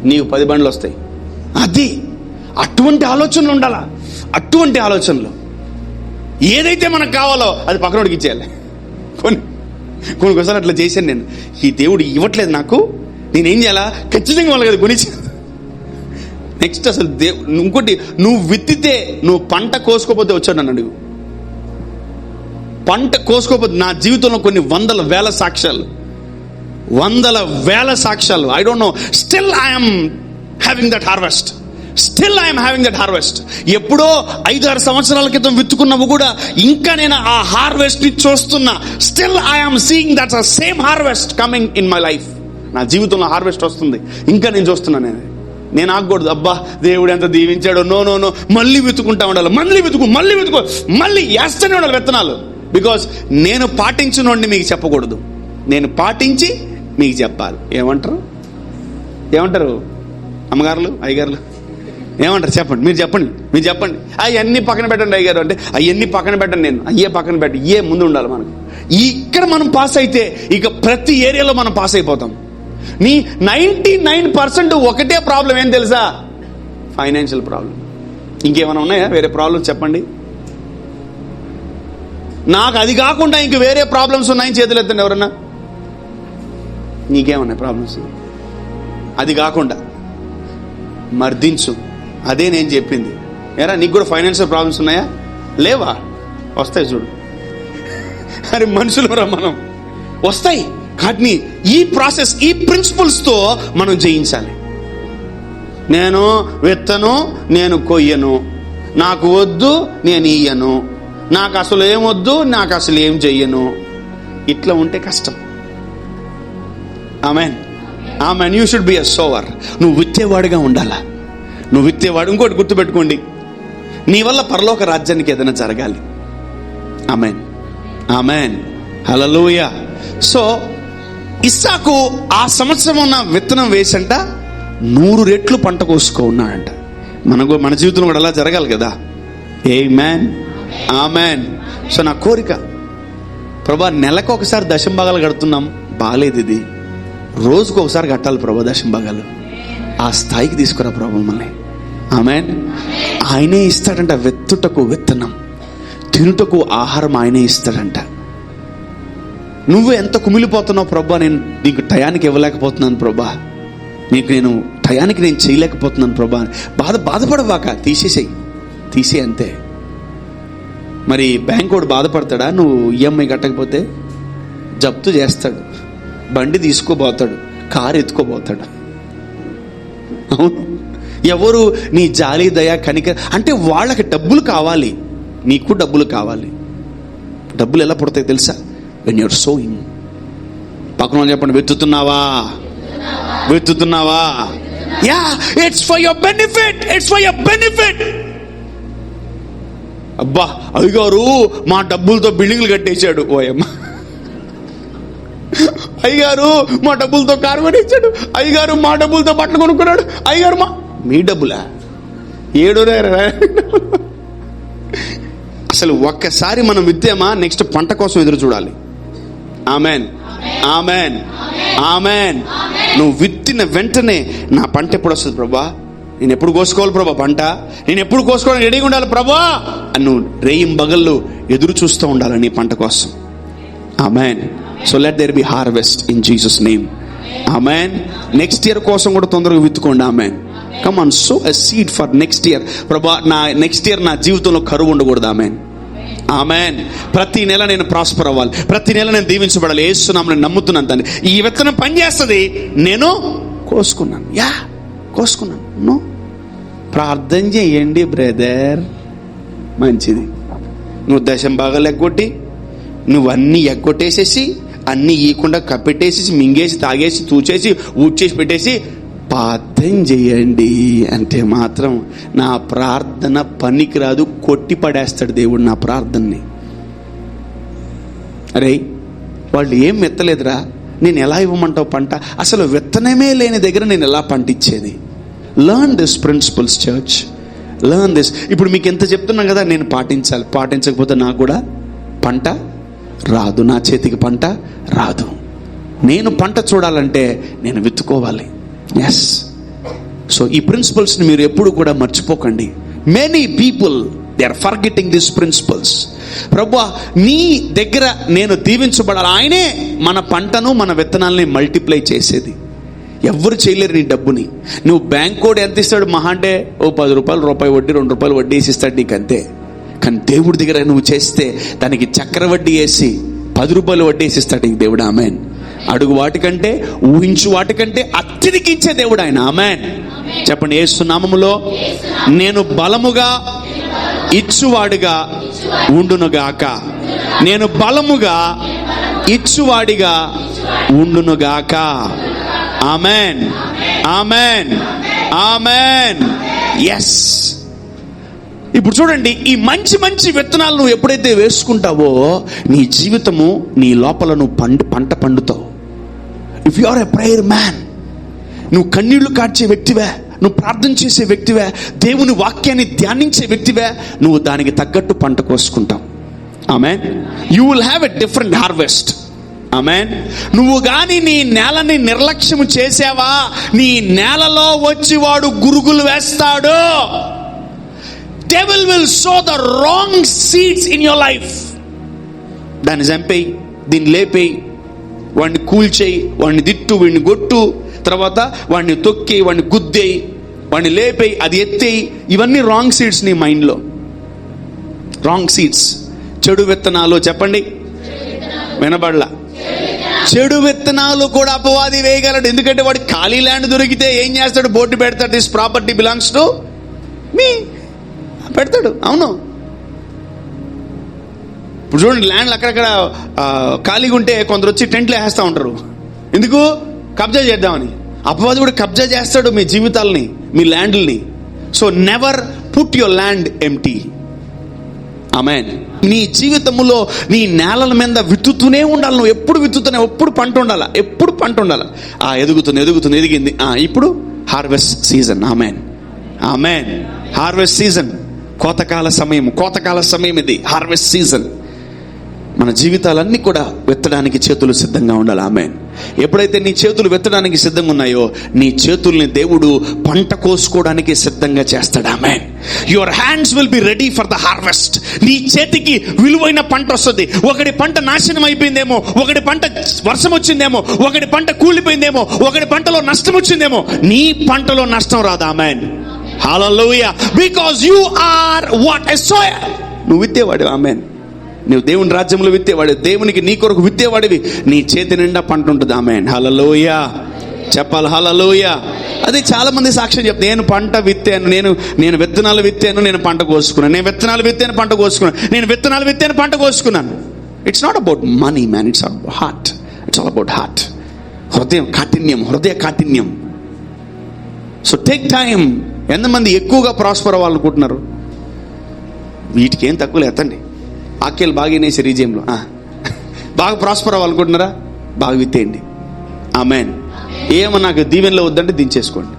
[SPEAKER 1] నీకు 10 బండ్లు వస్తాయి. అటువంటి ఆలోచనలు ఉండాలా. అటువంటి ఆలోచనలు, ఏదైతే మనకు కావాలో అది పక్కనోడికి ఇచ్చేయాలి. కొన్నిసార్లు అట్లా చేశాను నేను. ఈ దేవుడు ఇవ్వట్లేదు నాకు, నేనేం చేయాలా? ఖచ్చితంగా వాళ్ళు కదా కొనిచ్చి. నెక్స్ట్ అసలు ఇంకోటి, నువ్వు విత్తితే నువ్వు పంట కోసుకోపోతే వచ్చాడు నన్ను అడుగు. పంట కోసుకోపోతే నా జీవితంలో కొన్ని 100,000 సాక్ష్యాలు, 100,000 సాక్ష్యాలు. I don't no, still I'm having that harvest. ఎప్పుడో 5-6 సంవత్సరాల క్రితం విత్తుకున్నవి కూడా ఇంకా నేను ఆ హార్వెస్ట్ ని చూస్తున్నా. Still I'm seeing that same harvest coming in my life. నా జీవితంలో హార్వెస్ట్ వస్తుంది, ఇంకా నేను చూస్తున్నాను. నేను ఆగకూడదు. అబ్బా, దేవుడు ఎంత దీవించాడో. నో నో నో, మళ్ళీ వెతుకుంటా ఉండాలి, మళ్ళీ వెతుకో, మళ్ళీ వేస్తూనే ఉండాలి విత్తనాలు. బికాస్ నేను పాటించినోడిని మీకు చెప్పకూడదు, నేను పాటించి మీకు చెప్పాలి. ఏమంటారు అమ్మగారులు, అయ్యగారులు? ఏమంటారు చెప్పండి, మీరు చెప్పండి. అవన్నీ పక్కన పెట్టండి అయ్యారు అంటే, అవన్నీ పక్కన పెట్టండి, నేను అయ్యే పక్కన పెట్టి ఏ ముందు ఉండాలి మనకు. ఇక్కడ మనం పాస్ అయితే ఇక ప్రతి ఏరియాలో మనం పాస్ అయిపోతాం. నీ 99% ఒకటే ప్రాబ్లం ఏం తెలుసా? Financial problem. ఇంకేమైనా ఉన్నాయా వేరే ప్రాబ్లమ్స్ చెప్పండి. నాకు అది కాకుండా ఇంక వేరే ప్రాబ్లమ్స్ ఉన్నాయని చేతులు ఎత్తండి ఎవరన్నా. నీకేమన్నాయి ప్రాబ్లమ్స్? అది కాకుండా మర్దించు, అదే నేను చెప్పింది. ఏరా నీకు కూడా ఫైనాన్షియల్ ప్రాబ్లమ్స్ ఉన్నాయా? లేవా? వస్తాయి చూడు. అరే మనుషులు రా మనం, వస్తాయి. వాటిని ఈ ప్రాసెస్, ఈ ప్రిన్సిపల్స్తో మనం జయించాలి. నేను విత్తను, నేను కొయ్యను, నాకు వద్దు, నేను ఇయ్యను, నాకు అసలు ఏం వద్దు, నాకు అసలు ఏం చెయ్యను. ఇట్లా ఉంటే కష్టం. Amen. You should be a sower. నువ్వు విత్తేవాడిగా ఉండాలా. నువ్వు విత్తేవాడు. ఇంకోటి గుర్తుపెట్టుకోండి, నీ వల్ల పరలోక రాజ్యానికి ఏదైనా జరగాలి. ఆమెన్. హల్లెలూయా. సో ఇస్సాకు ఆ సంవత్సరం ఉన్న విత్తనం వేసంట 100 రెట్లు పంట కోసుకో ఉన్నాడంట. మన జీవితంలో కూడా అలా జరగాలి కదా. ఆమెన్. సో నా కోరిక, ప్రభా నెలకు ఒకసారి దశంభాగాలు కడుతున్నాం, బాలేదు. ఇది రోజుకు ఒకసారి కట్టాలి ప్రభా దశంభాగాలు. ఆ స్థాయికి తీసుకురా ప్రభా మమ్మల్ని. ఆమెన్. ఆయనే ఇస్తాడంట వెత్తుటకు విత్తనం, తినుటకు ఆహారం ఆయనే ఇస్తాడంట. నువ్వు ఎంత కుమిలిపోతున్నావు ప్రభా, నేను నీకు టయానికి ఇవ్వలేకపోతున్నాను ప్రభా, నేను టయానికి నేను చేయలేకపోతున్నాను ప్రభా. బాధపడవాక, తీసే అంతే. మరి బ్యాంక్ వాడు బాధపడతాడా? నువ్వు ఈఎంఐ కట్టకపోతే జప్తు చేస్తాడు, బండి తీసుకోబోతాడు, కారు ఎత్తుకోబోతాడు. అవును. ఎవరు నీ జాలి దయ కనిక అంటే వాళ్ళకి డబ్బులు కావాలి, నీకు డబ్బులు కావాలి. డబ్బులు ఎలా పుడతాయి తెలుసా? When you're sowing. పక్కన చెప్పండి, వెతుతున్నావా? Yeah, it's for your benefit. అబ్బా అయ్యగారు మా డబ్బులతో బిల్డింగ్లు కట్టేశాడు. ఓయమ్మ. అయ్యగారు మా డబ్బులతో కారు కొనిచ్చాడు. అయ్యగారు మా డబ్బులతో బట్టలు కొనుక్కున్నాడు. అయ్యగారు మీ డబ్బులా? 7 అసలు ఒక్కసారి మనం విత్తామా, నెక్స్ట్ పంట కోసం ఎదురు చూడాలి. ఆమెన్. నువ్వు విత్తిన వెంటనే నా పంట ఎప్పుడు వస్తుంది ప్రభా, నేను ఎప్పుడు కోసుకోవాలి ప్రభా పంట, నేను ఎప్పుడు కోసుకోవడానికి రెడీగా ఉండాలి ప్రభా అని నువ్వు రేయింబగళ్ళు ఎదురు చూస్తూ ఉండాలి నీ పంట కోసం. Amen. So let there be harvest in Jesus name. Amen. Next year కోసం కూడా తొందరగా విత్తుకోండి. Amen. Come on, sow a seed for next year. ప్రభా నెక్స్ట్ ఇయర్ నా జీవితంలో కరువు ఉండకూడదు. ఆమెన్. ప్రతి నెల నేను ప్రాస్పర్ అవ్వాలి, ప్రతి నెల నేను దీవించబడాలి. యేసునామమున నేను నమ్ముతున్నాను దాన్ని. ఈ విత్తనం పనిచేస్తుంది, నేను కోసుకున్నాను. కోసుకున్నాను. ప్రార్థన చేయండి బ్రదర్, మంచిది. నువ్వు దశంభాగాలు ఎగ్గొట్టి, నువ్వు అన్నీ ఎగ్గొట్టేసేసి, అన్నీ ఈకుండా కప్పెట్టేసి, మింగేసి, తాగేసి, తూచేసి, ఊడ్చేసి పెట్టేసి ప్రార్థన చేయండి అంటే మాత్రం నా ప్రార్థన పనికిరాదు, కొట్టి పడేస్తాడు దేవుడు నా ప్రార్థనని. అరే వాళ్ళు ఏం విత్తలేదురా, నేను ఎలా ఇవ్వమంటావు పంట? అసలు విత్తనమే లేని దగ్గర నేను ఎలా పంట ఇచ్చేది? Learn this principles church, learn this. ఇప్పుడు మీకు ఎంత చెప్తున్నాను కదా, నేను పాటించాలి. పాటించకపోతే నాకు కూడా పంట రాదు, నా చేతికి పంట రాదు. నేను పంట చూడాలంటే నేను విత్తుకోవాలి. ఎస్. సో ఈ ప్రిన్సిపల్స్ని మీరు ఎప్పుడు కూడా మర్చిపోకండి. Many people they are forgetting this principles. ప్రభువా నీ దగ్గర నేను దీవించబడాలి. ఆయనే మన పంటను, మన విత్తనాలని మల్టిప్లై చేసేది. ఎవరు చేయలేరు నీ డబ్బుని. నువ్వు బ్యాంక్ కోడ్ ఎంత ఇస్తాడు? మహా అంటే ఓ 10 రూపాయలు, రూపాయి వడ్డీ, 2 రూపాయలు వడ్డీ వేసి ఇస్తాడు నీకు, అంతే. కానీ దేవుడి దగ్గర నువ్వు చేస్తే దానికి చక్రవడ్డీ వేసి 10 రూపాయలు వడ్డీ వేసి ఇస్తాడు నీకు దేవుడు. ఆమెన్. అడుగు వాటికంటే, ఊహించు వాటికంటే అత్యధికించే దేవుడు ఆయన. ఆమెన్. చెప్పండి, యేసు నామములో నేను బలముగా ఇచ్చువాడిగా ఉండునుగాక. నేను బలముగా ఇచ్చువాడిగా ఉండునుగాక. ఆమెన్. ఎస్. ఇప్పుడు చూడండి, ఈ మంచి మంచి విత్తనాలు నువ్వు ఎప్పుడైతే వేసుకుంటావో నీ జీవితము, నీ లోపల నువ్వు పంట పండుతావు. If you are a prayer man, నువ్వు కన్నీళ్లు కార్చే వ్యక్తివే నువ్వు ప్రార్థన చేసే వ్యక్తివే, దేవుని వాక్యాన్ని ధ్యానించే వ్యక్తివే, నువ్వు దానికి తగ్గట్టు పంట కోసుకుంటావు. Amen. You will have a different harvest. Amen. నువ్వు గాని నీ నేలని నిర్లక్ష్యం చేసావా, నీ నేలలో వచ్చి వాడు గురుగులు వేస్తాడు. Devil will sow the wrong seeds in your life. దాన్ని చంపేయి, దీన్ని లేపేయి, వాడిని కూల్చేయి, వాడిని దిట్టు, వీడిని గొట్టు, తర్వాత వాడిని తొక్కేయి, వాడిని గుద్దేయి, వాడిని లేపేయి, అది ఎత్తేయి. ఇవన్నీ రాంగ్ సీడ్స్ నీ మైండ్లో. రాంగ్ సీడ్స్, చెడు విత్తనాలు. చెప్పండి, వినబడలా. చెడు విత్తనాలు కూడా అపవాది వేయగలడు. ఎందుకంటే వాడు ఖాళీ ల్యాండ్ దొరికితే ఏం చేస్తాడు? బోర్డు పెడతాడు, this property belongs to me పెడతాడు. అవును, ఇప్పుడు చూడండి, ల్యాండ్లు అక్కడక్కడ ఖాళీగా ఉంటే కొందరు వచ్చి టెంట్లు వేస్తూ ఉంటారు. ఎందుకు? కబ్జా చేద్దామని. అపవాది కూడా కబ్జా చేస్తాడు మీ జీవితాలని, మీ ల్యాండ్లని. So never put your land empty. Amen. నీ జీవితంలో నీ నేలల మీద విత్తుతూనే ఉండాలి. నువ్వు ఎప్పుడు విత్తుతూనే, ఎప్పుడు పంట ఉండాలా, ఎప్పుడు పంట ఉండాలా. ఎదుగుతుంది, ఎదిగింది. ఇప్పుడు హార్వెస్ట్ సీజన్. ఆమేన్, ఆమేన్. హార్వెస్ట్ సీజన్, కోతకాల సమయం ఇది. Harvest season. మన జీవితాలన్నీ కూడా విత్తడానికి చేతులు సిద్ధంగా ఉండాలి. ఆమేన్. ఎప్పుడైతే నీ చేతులు విత్తడానికి సిద్ధంగా ఉన్నాయో, నీ చేతుల్ని దేవుడు పంట కోసుకోవడానికి సిద్ధంగా చేస్తాడు. Amen. Your hands will be ready for the harvest. నీ చేతికి విలువైన పంట వస్తుంది. ఒకటి పంట నాశనం అయిపోయిందేమో, ఒకటి పంట వర్షం వచ్చిందేమో, ఒకటి పంట కూలిపోయిందేమో, ఒకటి పంటలో నష్టం వచ్చిందేమో. నీ పంటలో నష్టం రాదు. Amen. Hallelujah. Because you are what a sower. నువ్వు విత్తేవాడు. ఆమేన్. నువ్వు దేవుని రాజ్యంలో విత్తేవాడు, దేవునికి నీ కొరకు విత్తేవాడివి. నీ చేతి నిండా పంట ఉంటుంది. ఆమేన్. హల్లెలూయా. చెప్పాలి హల్లెలూయా. అది చాలా మంది సాక్ష్యం చెప్తారు. నేను పంట విత్తాను, నేను విత్తనాలు విత్తాను, నేను పంట కోసుకున్నాను. నేను విత్తనాలు విత్తాను, పంట కోసుకున్నాను. నేను విత్తనాలు విత్తాను, పంట కోసుకున్నాను. It's not about money man, it's about heart. It's all about heart. హృదయ కాఠిన్యం. So take time. ఎంతమంది ఎక్కువగా ప్రాస్పర్ అవ్వాలనుకుంటున్నారు? వీటికి ఏం తక్కువ లేదండి. ఆక్యాలు బాగా వినేసారు ఈ జేంలో. బాగా ప్రాస్పర్ అవ్వాలనుకుంటున్నారా? బాగా విత్తేయండి. ఆమేన్. ఏమో నాకు దీవెనలో వద్దంటే దించేసుకోండి.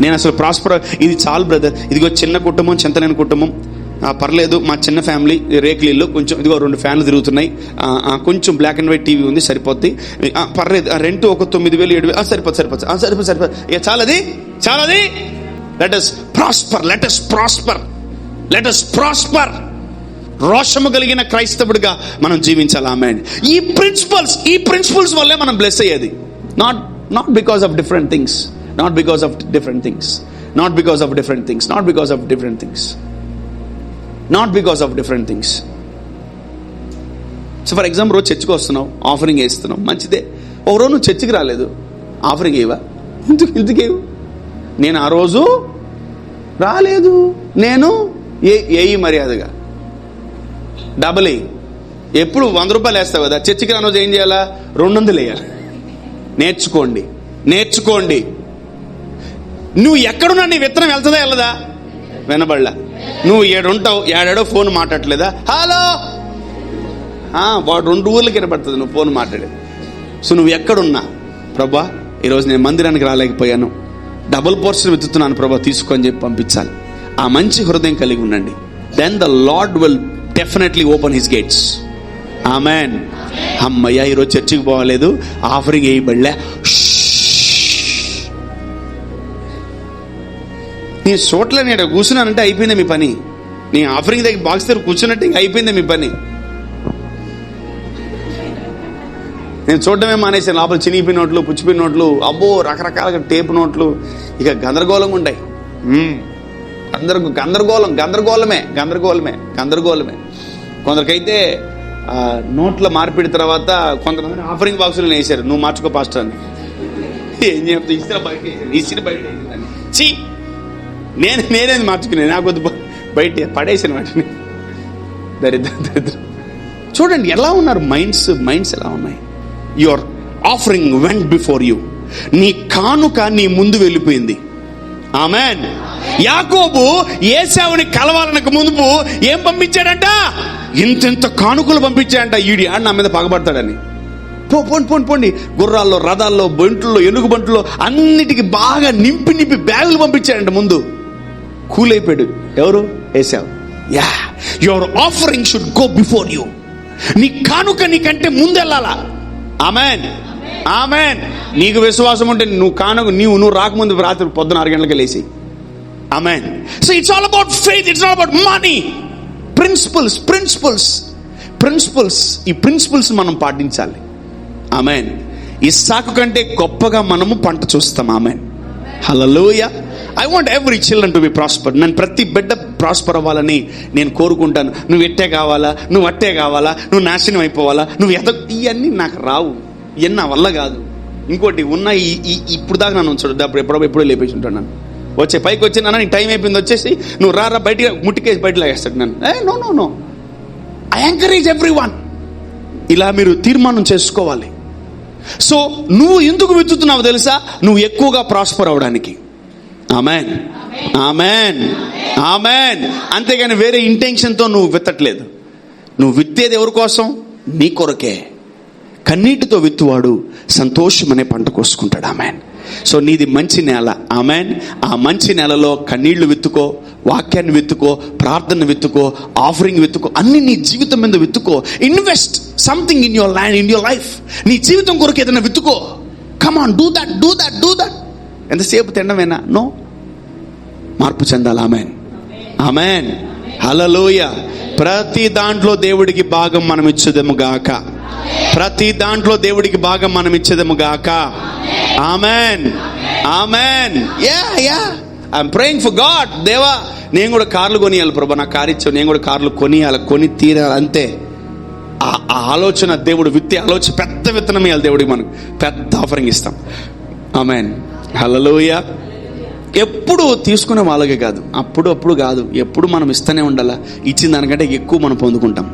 [SPEAKER 1] నేను అసలు ప్రాస్పర్, ఇది చాలు బ్రదర్, ఇదిగో చిన్న కుటుంబం, చింతలేని కుటుంబం, పర్లేదు, మా చిన్న ఫ్యామిలీ, రేకులిల్లు, కొంచెం ఇదిగో 2 ఫ్యాన్లు తిరుగుతున్నాయి, కొంచెం బ్లాక్ అండ్ వైట్ టీవీ ఉంది, సరిపోద్ది, పర్లేదు, రెంట్ ఒక 9,000 7,000 సరిపోతుంది. చాలది. Let us prosper. రోషము కలిగిన క్రైస్తవుడిగా మనం జీవించాలి. ఆమేన్. ఈ ప్రిన్సిపల్స్ వల్లే మనం బ్లెస్ అయ్యేది. Not because of different things. So for example, రోజు చర్చికి వస్తున్నావు, ఆఫరింగ్ వేస్తున్నావు, మంచిదే. ఒక రోజు నువ్వు చర్చికి రాలేదు, ఆఫరింగ్ వేయవా? ఎందుకేవు? నేను ఆ రోజు రాలేదు, నేను ఏయి మర్యాదగా డబల్ వేయి. ఎప్పుడు 100 రూపాయలు వేస్తావు కదా, చర్చికి రాను రోజు ఏం చేయాలా? 200 వేయాలి. నేర్చుకోండి. నువ్వు ఎక్కడున్నా నీ విత్తనం వెళ్తుందా వెళ్ళదా? వినబడలా. నువ్వు ఏడుంటావు, ఏడాడో ఫోన్ మాట్లాడలేదా? హలో, వాడు 2 ఊర్లకి వినబడుతుంది నువ్వు ఫోన్ మాట్లాడేది. సో నువ్వు ఎక్కడున్నా, ప్రభా ఈరోజు నేను మందిరానికి రాలేకపోయాను, డబుల్ పోర్షన్ వెతుకుతున్నాను ప్రభా, తీసుకొని చెప్పి పంపించాలి. ఆ మంచి హృదయం కలిగి ఉండండి. Then the Lord will definitely open his gates. Amen. అమ్మయ్య, ఈరోజు చర్చికి పోవలేదు, ఆఫరింగ్ వేయబడలే. నీ చోట్ల నేను కూర్చున్నానంటే అయిపోయిందే మీ పని. నీ ఆఫరింగ్ దగ్గర బాక్స్ దగ్గర కూర్చున్నట్టు ఇంకా అయిపోయిందే మీ పని. నేను చూడడమే మానేసాను. లోపల చినిగిపోయిన నోట్లు, పుచ్చిపోయిన నోట్లు, అబ్బో రకరకాలుగా టేపు నోట్లు, ఇక గందరగోళంగా ఉంటాయి. గందరగోళమే. కొందరికైతే నోట్ల మార్పిడి తర్వాత కొంతమంది ఆఫరింగ్ బాక్సులు వేసారు, నువ్వు మార్చుకో పాస్టర్ అని. ఏం చెప్తా, ఇసిన బయట నేనేది మార్చుకున్నాను, నాకు వద్దు, బయట పడేసాను వాటిని. దరిద్రం. చూడండి ఎలా ఉన్నారు మైండ్స్ ఎలా ఉన్నాయి. Your offering vent before you. నీ కానుక నీ ముందు వెళ్ళిపోయింది. ఆమేన్. యాకోబు ఏశావుని కలవాలనకు ముందు ఏం పంపించాడంట? ఇంత కానుకలు పంపించాడంట. ఈడి ఆడు నా మీద పగబడతాడని. పోండి. గుర్రాల్లో, రథాల్లో, బంట్లలో, ఎలుగుబంట్లో అన్నిటికీ బాగా నింపి బ్యాగులు పంపించాడంట. ముందు కూల్ అయిపోయాడు. ఎవరు? ఏశావు. Your offering should go before you. నీ కానుక నీకంటే ముందెళ్ళాలా. Amen, amen. నీకు విశ్వాసం ఉంటే నువ్వు కానుక నువ్వు రాకముందు రాత్రి పొద్దున 6 గంటలకి లేచి. Amen. So it's all about faith, it's all about money. Principles. ఈ ప్రిన్సిపల్స్ మనం పాటించాలి. ఆమెన్. ఇస్సాకు కంటే గొప్పగా మనము పంట చూస్తాం. Amen. Hallelujah. I want every children to be prosper. నేను ప్రతి బిడ్డ ప్రాస్పర్ అవ్వాలని నేను కోరుకుంటాను. నువ్వు ఎట్టే కావాలా, నువ్వు అట్టే కావాలా, నువ్వు నాశనం అయిపోవాలా, నువ్వు ఇవన్నీ నాకు రావు, ఇవన్నీ నా వల్ల కాదు. ఇంకోటి ఉన్న ఇప్పుడు దాకా నన్ను ఉంచడు, అప్పుడు ఎప్పుడో లేపేసి ఉంటాను. నన్ను వచ్చే పైకి వచ్చి నాన్న నీకు టైం అయిపోయింది వచ్చేసి నువ్వు రా బయటికి ముట్టికేసి బయట లాగేస్తాడు నన్ను. No. I encourage everyone. ఇలా మీరు తీర్మానం చేసుకోవాలి. సో నువ్వు ఎందుకు విత్తుతున్నావు తెలుసా? నువ్వు ఎక్కువగా ప్రాస్పర్ అవడానికి. Amen, amen, amen. అంతేగాని వేరే ఇంటెన్షన్తో నువ్వు విత్తట్లేదు. నువ్వు విత్తేది ఎవరి కోసం? నీ కొరకే. కన్నీటితో విత్తువాడు సంతోషమనే పంట కోసుకుంటాడు. ఆమెన్. సో నీది మంచి నేల. ఆమెన్. ఆ మంచి నేలలో కన్నీళ్లు విత్తుకో, వాక్యాన్ని విత్తుకో, ప్రార్థన విత్తుకో, ఆఫరింగ్ విత్తుకో, అన్ని నీ జీవితం మీద విత్తుకో. Invest something in your land, in your life. నీ జీవితం కొరకు ఏదైనా విత్తుకో. Come on, do that. ఎంతసేపు తినడమేనా? నో, మార్పు చెందాలి. Amen, amen. హల్లెలూయా. ప్రతి దాంట్లో దేవుడికి భాగం మనం ఇచ్చేదము గాక. ప్రతి దాంట్లో దేవుడికి భాగం మనం ఇచ్చేదము గాక. Amen, amen. I'm praying for God. దేవా, నేను కూడా కార్లు కొనియాలి ప్రభా, నాకు కారు ఇచ్చావు, నేను కూడా కార్లు కొని తీరాలి. అంతే. ఆ ఆలోచన దేవుడు విత్తే ఆలోచన, పెద్ద విత్తనం ఇవ్వాలి దేవుడికి. మనకు పెద్ద ఆఫరింగ్ ఇస్తాం. ఆమెన్. హల్లెలూయా. ఎప్పుడు తీసుకునే వాళ్ళకే కాదు, అప్పుడు కాదు, ఎప్పుడు మనం ఇస్తూనే ఉండాలా. ఇచ్చిన దానికంటే ఎక్కువ మనం పొందుకుంటాం.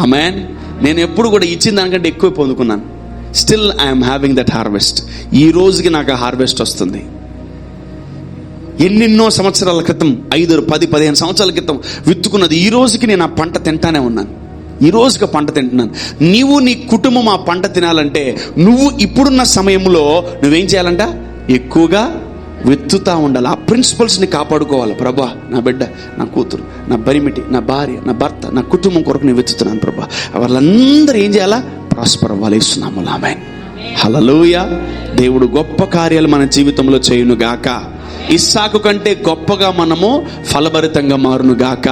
[SPEAKER 1] ఆమెన్. నేను ఎప్పుడు కూడా ఇచ్చిన దానికంటే ఎక్కువ పొందుకున్నాను. Still I'm having that harvest. ఈ రోజుకి నాకు ఆ హార్వెస్ట్ వస్తుంది. ఎన్నెన్నో సంవత్సరాల క్రితం, 5, 10, 15 సంవత్సరాల క్రితం విత్తుకున్నది ఈ రోజుకి నేను ఆ పంట తింటానే ఉన్నాను. ఈ రోజుకి పంట తింటున్నాను. నీవు నీ కుటుంబం ఆ పంట తినాలంటే నువ్వు ఇప్పుడున్న సమయంలో నువ్వేం చేయాలంట? ఎక్కువగా విత్తుతా ఉండాలి. ఆ ప్రిన్సిపల్స్ని కాపాడుకోవాలి. ప్రభా, నా బిడ్డ, నా కూతురు, నా బరిమిటి, నా భార్య, నా భర్త, నా కుటుంబం కొరకు నేను విత్తుతున్నాను ప్రభా. వాళ్ళందరూ ఏం చేయాలా? ప్రాస్పర్ అవ్వాలి. ఇస్తున్నాము. ఆమేన్. హల్లెలూయా. దేవుడు గొప్ప కార్యాలు మన జీవితంలో చేయును గాక. ఇస్సాకు కంటే గొప్పగా మనము ఫలభరితంగా మారును గాక.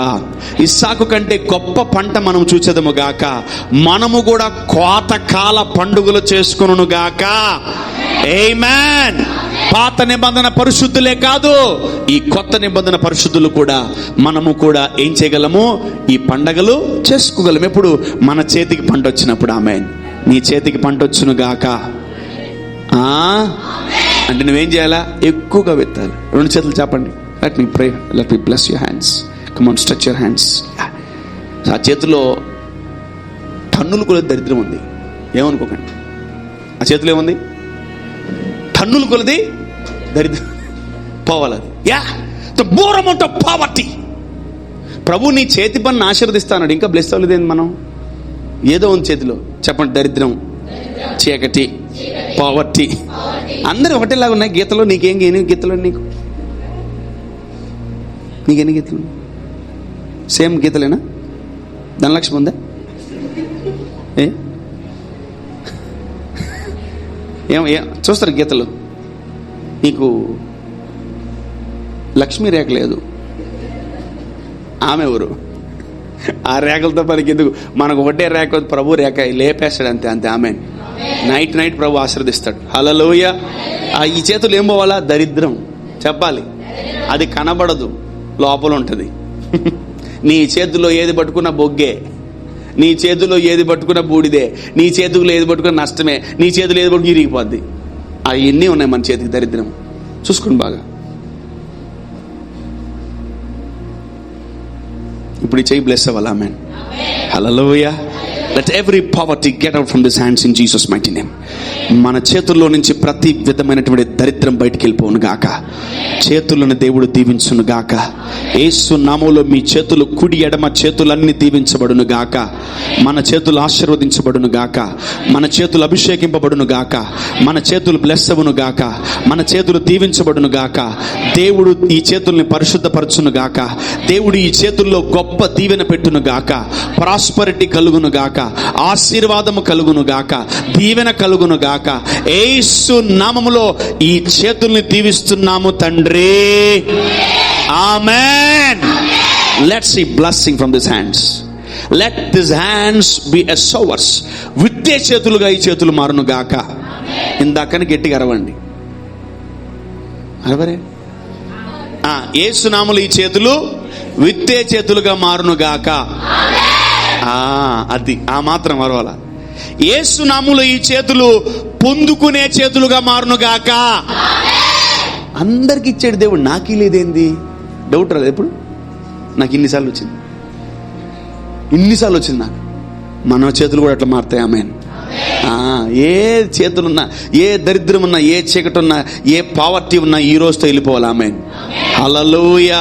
[SPEAKER 1] ఇస్సాకు కంటే గొప్ప పంట మనం చూసేదము గాక. మనము కూడా కోతకాల పండుగలు చేసుకొనును గాక. ఆమేన్. పాత నిబంధన పరిశుద్ధులే కాదు, ఈ కొత్త నిబంధన పరిశుద్ధులు కూడా మనము కూడా ఏం చేయగలము? ఈ పండగలు చేసుకోగలము. ఎప్పుడు? మన చేతికి పంట వచ్చినప్పుడు. ఆమేన్. నీ చేతికి పంట వచ్చును గాక. అంటే నువ్వేం చేయాలా? ఎక్కువగా విత్తాలి. 2 చేతులు చెప్పండి. Let me pray, let me bless your hands. Come on, stretch your hands. ఆ చేతిలో టన్నులు కొలది దరిద్రం ఉంది. ఏమనుకోకండి. ఆ చేతిలో ఏముంది? టన్నులు కొలది దరిద్రం పోవాలి. The more amount of poverty. ప్రభు నీ చేతి పని ఆశీర్వదిస్తాడు. ఇంకా బ్లెస్ అవ్వలేదేంది? మనం ఏదో ఉంది చేతిలో. చెప్పండి. దరిద్రం, చీకటి, పావర్టీ. అందరూ ఒకటేలాగా ఉన్నాయి గీతలో. ఎన్ని గీతలు? నీకెన్ని గీతలు? సేమ్ గీతలేనా? ధనలక్ష్మి ఉందా? చూస్తారు గీతలు. నీకు లక్ష్మీ రేఖ లేదు. ఆమె ఎవరు? ఆ రేఖలతో పనికి ఎందుకు? మనకు ఒకటే రేఖ, ప్రభు రేఖ లేపేస్తాడు. అంతే. ఆమె నైట్ ప్రభు ఆశీర్వదిస్తాడు. హల్లెలూయా. ఈ చేతులు ఏం పోవాలా? దరిద్రం చెప్పాలి. అది కనబడదు, లోపల ఉంటుంది. నీ చేతిలో ఏది పట్టుకున్నా బొగ్గే, నీ చేతిలో ఏది పట్టుకున్నా బూడిదే, నీ చేతిలో ఏది పట్టుకున్నా నష్టమే, నీ చేతిలో ఏది పట్టుకుని ఇరిగిపోద్ది. అవన్నీ ఉన్నాయి మన చేతికి. దరిద్రం చూసుకోండి బాగా. ఇప్పుడు ఈ చెయ్యి బ్లెస్ అవ్వాలి. ఆమేన్. హల్లెలూయా. Let every poverty get out from these hands in Jesus' mighty name. మన చేతుల్లో నుంచి ప్రతి విధమైనటువంటి దరిద్రం బయటికి వెళ్ళిపోవును గాక. చేతులను దేవుడు దీవించును గాక. యేసు నామములో మీ చేతులు, కుడి ఎడమ చేతులన్నీ దీవించబడును గాక. మన చేతులు ఆశీర్వదించబడును గాక. మన చేతులు అభిషేకింపబడును గాక. మన చేతులు బ్లెస్ అవును గాక. మన చేతులు దీవించబడును గాక. దేవుడు ఈ చేతుల్ని పరిశుద్ధపరచును గాక. దేవుడు ఈ చేతుల్లో గొప్ప దీవెన పెట్టును గాక. ప్రాస్పరిటీ కలుగును గాక. ఆశీర్వాదము కలుగును గాక. దీవెన కలుగును గాక. యేసు నామములో ఈ చేతుల్ని దీవిస్తున్నాము తండ్రి. ఆమేన్. Let's see blessing from these hands. Let these hands be as sowers. విత్తే చేతులుగా ఈ చేతులు మారును గాక. ఇందాకని గట్టిగా అరవండి. అరవరే. యేసు నామములో ఈ చేతులు విత్తే చేతులుగా మారును గాక. అది ఆ మాత్రం అరవాల. యేసు నామములో ఈ చేతులు పొందుకునే చేతులుగా మారును గాక. అందరికి ఇచ్చాడు దేవుడు, నాకీ లేదేంది? డౌట్ రాలేదు ఎప్పుడు? నాకు ఇన్నిసార్లు వచ్చింది నాకు. మన చేతులు కూడా అట్లా మారుతాయి. ఆమేన్. ఏ చేతులున్నా, ఏ దరిద్రం ఉన్నా, ఏ చీకటి ఉన్నా, ఏ పావర్టీ ఉన్నా ఈ రోజుతో వెళ్ళిపోవాలి. ఆమేన్. హల్లెలూయా.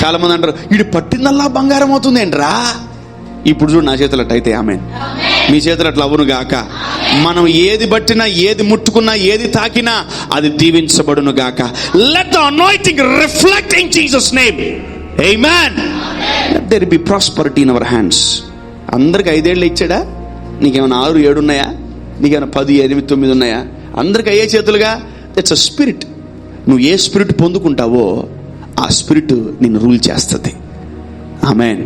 [SPEAKER 1] చాలా మంది అంటారు, వీడు పట్టిందల్లా బంగారం అవుతుంది ఏంట్రా? ఇప్పుడు చూడు నా చేతులు అట్ట అయితే. ఆమేన్. మీ చేతులు అట్లా అవును గాక. మనం ఏది బట్టినా, ఏది ముట్టుకున్నా, ఏది తాకినా అది దీవించబడును గాక. Let the anointing reflect in Jesus name. Amen. Let there be prosperity in our hands. అందరికి 5 ఏళ్ళు ఇచ్చాడా? నీకేమైనా 6, 7 ఉన్నాయా? నీకేమైనా 10, 8, 9 ఉన్నాయా? అందరికి అయ్యే చేతులుగా. It's a spirit. నువ్వు ఏ స్పిరిట్ పొందుకుంటావో ఆ స్పిరిట్ నిన్ను రూల్ చేస్తుంది. ఆమేన్.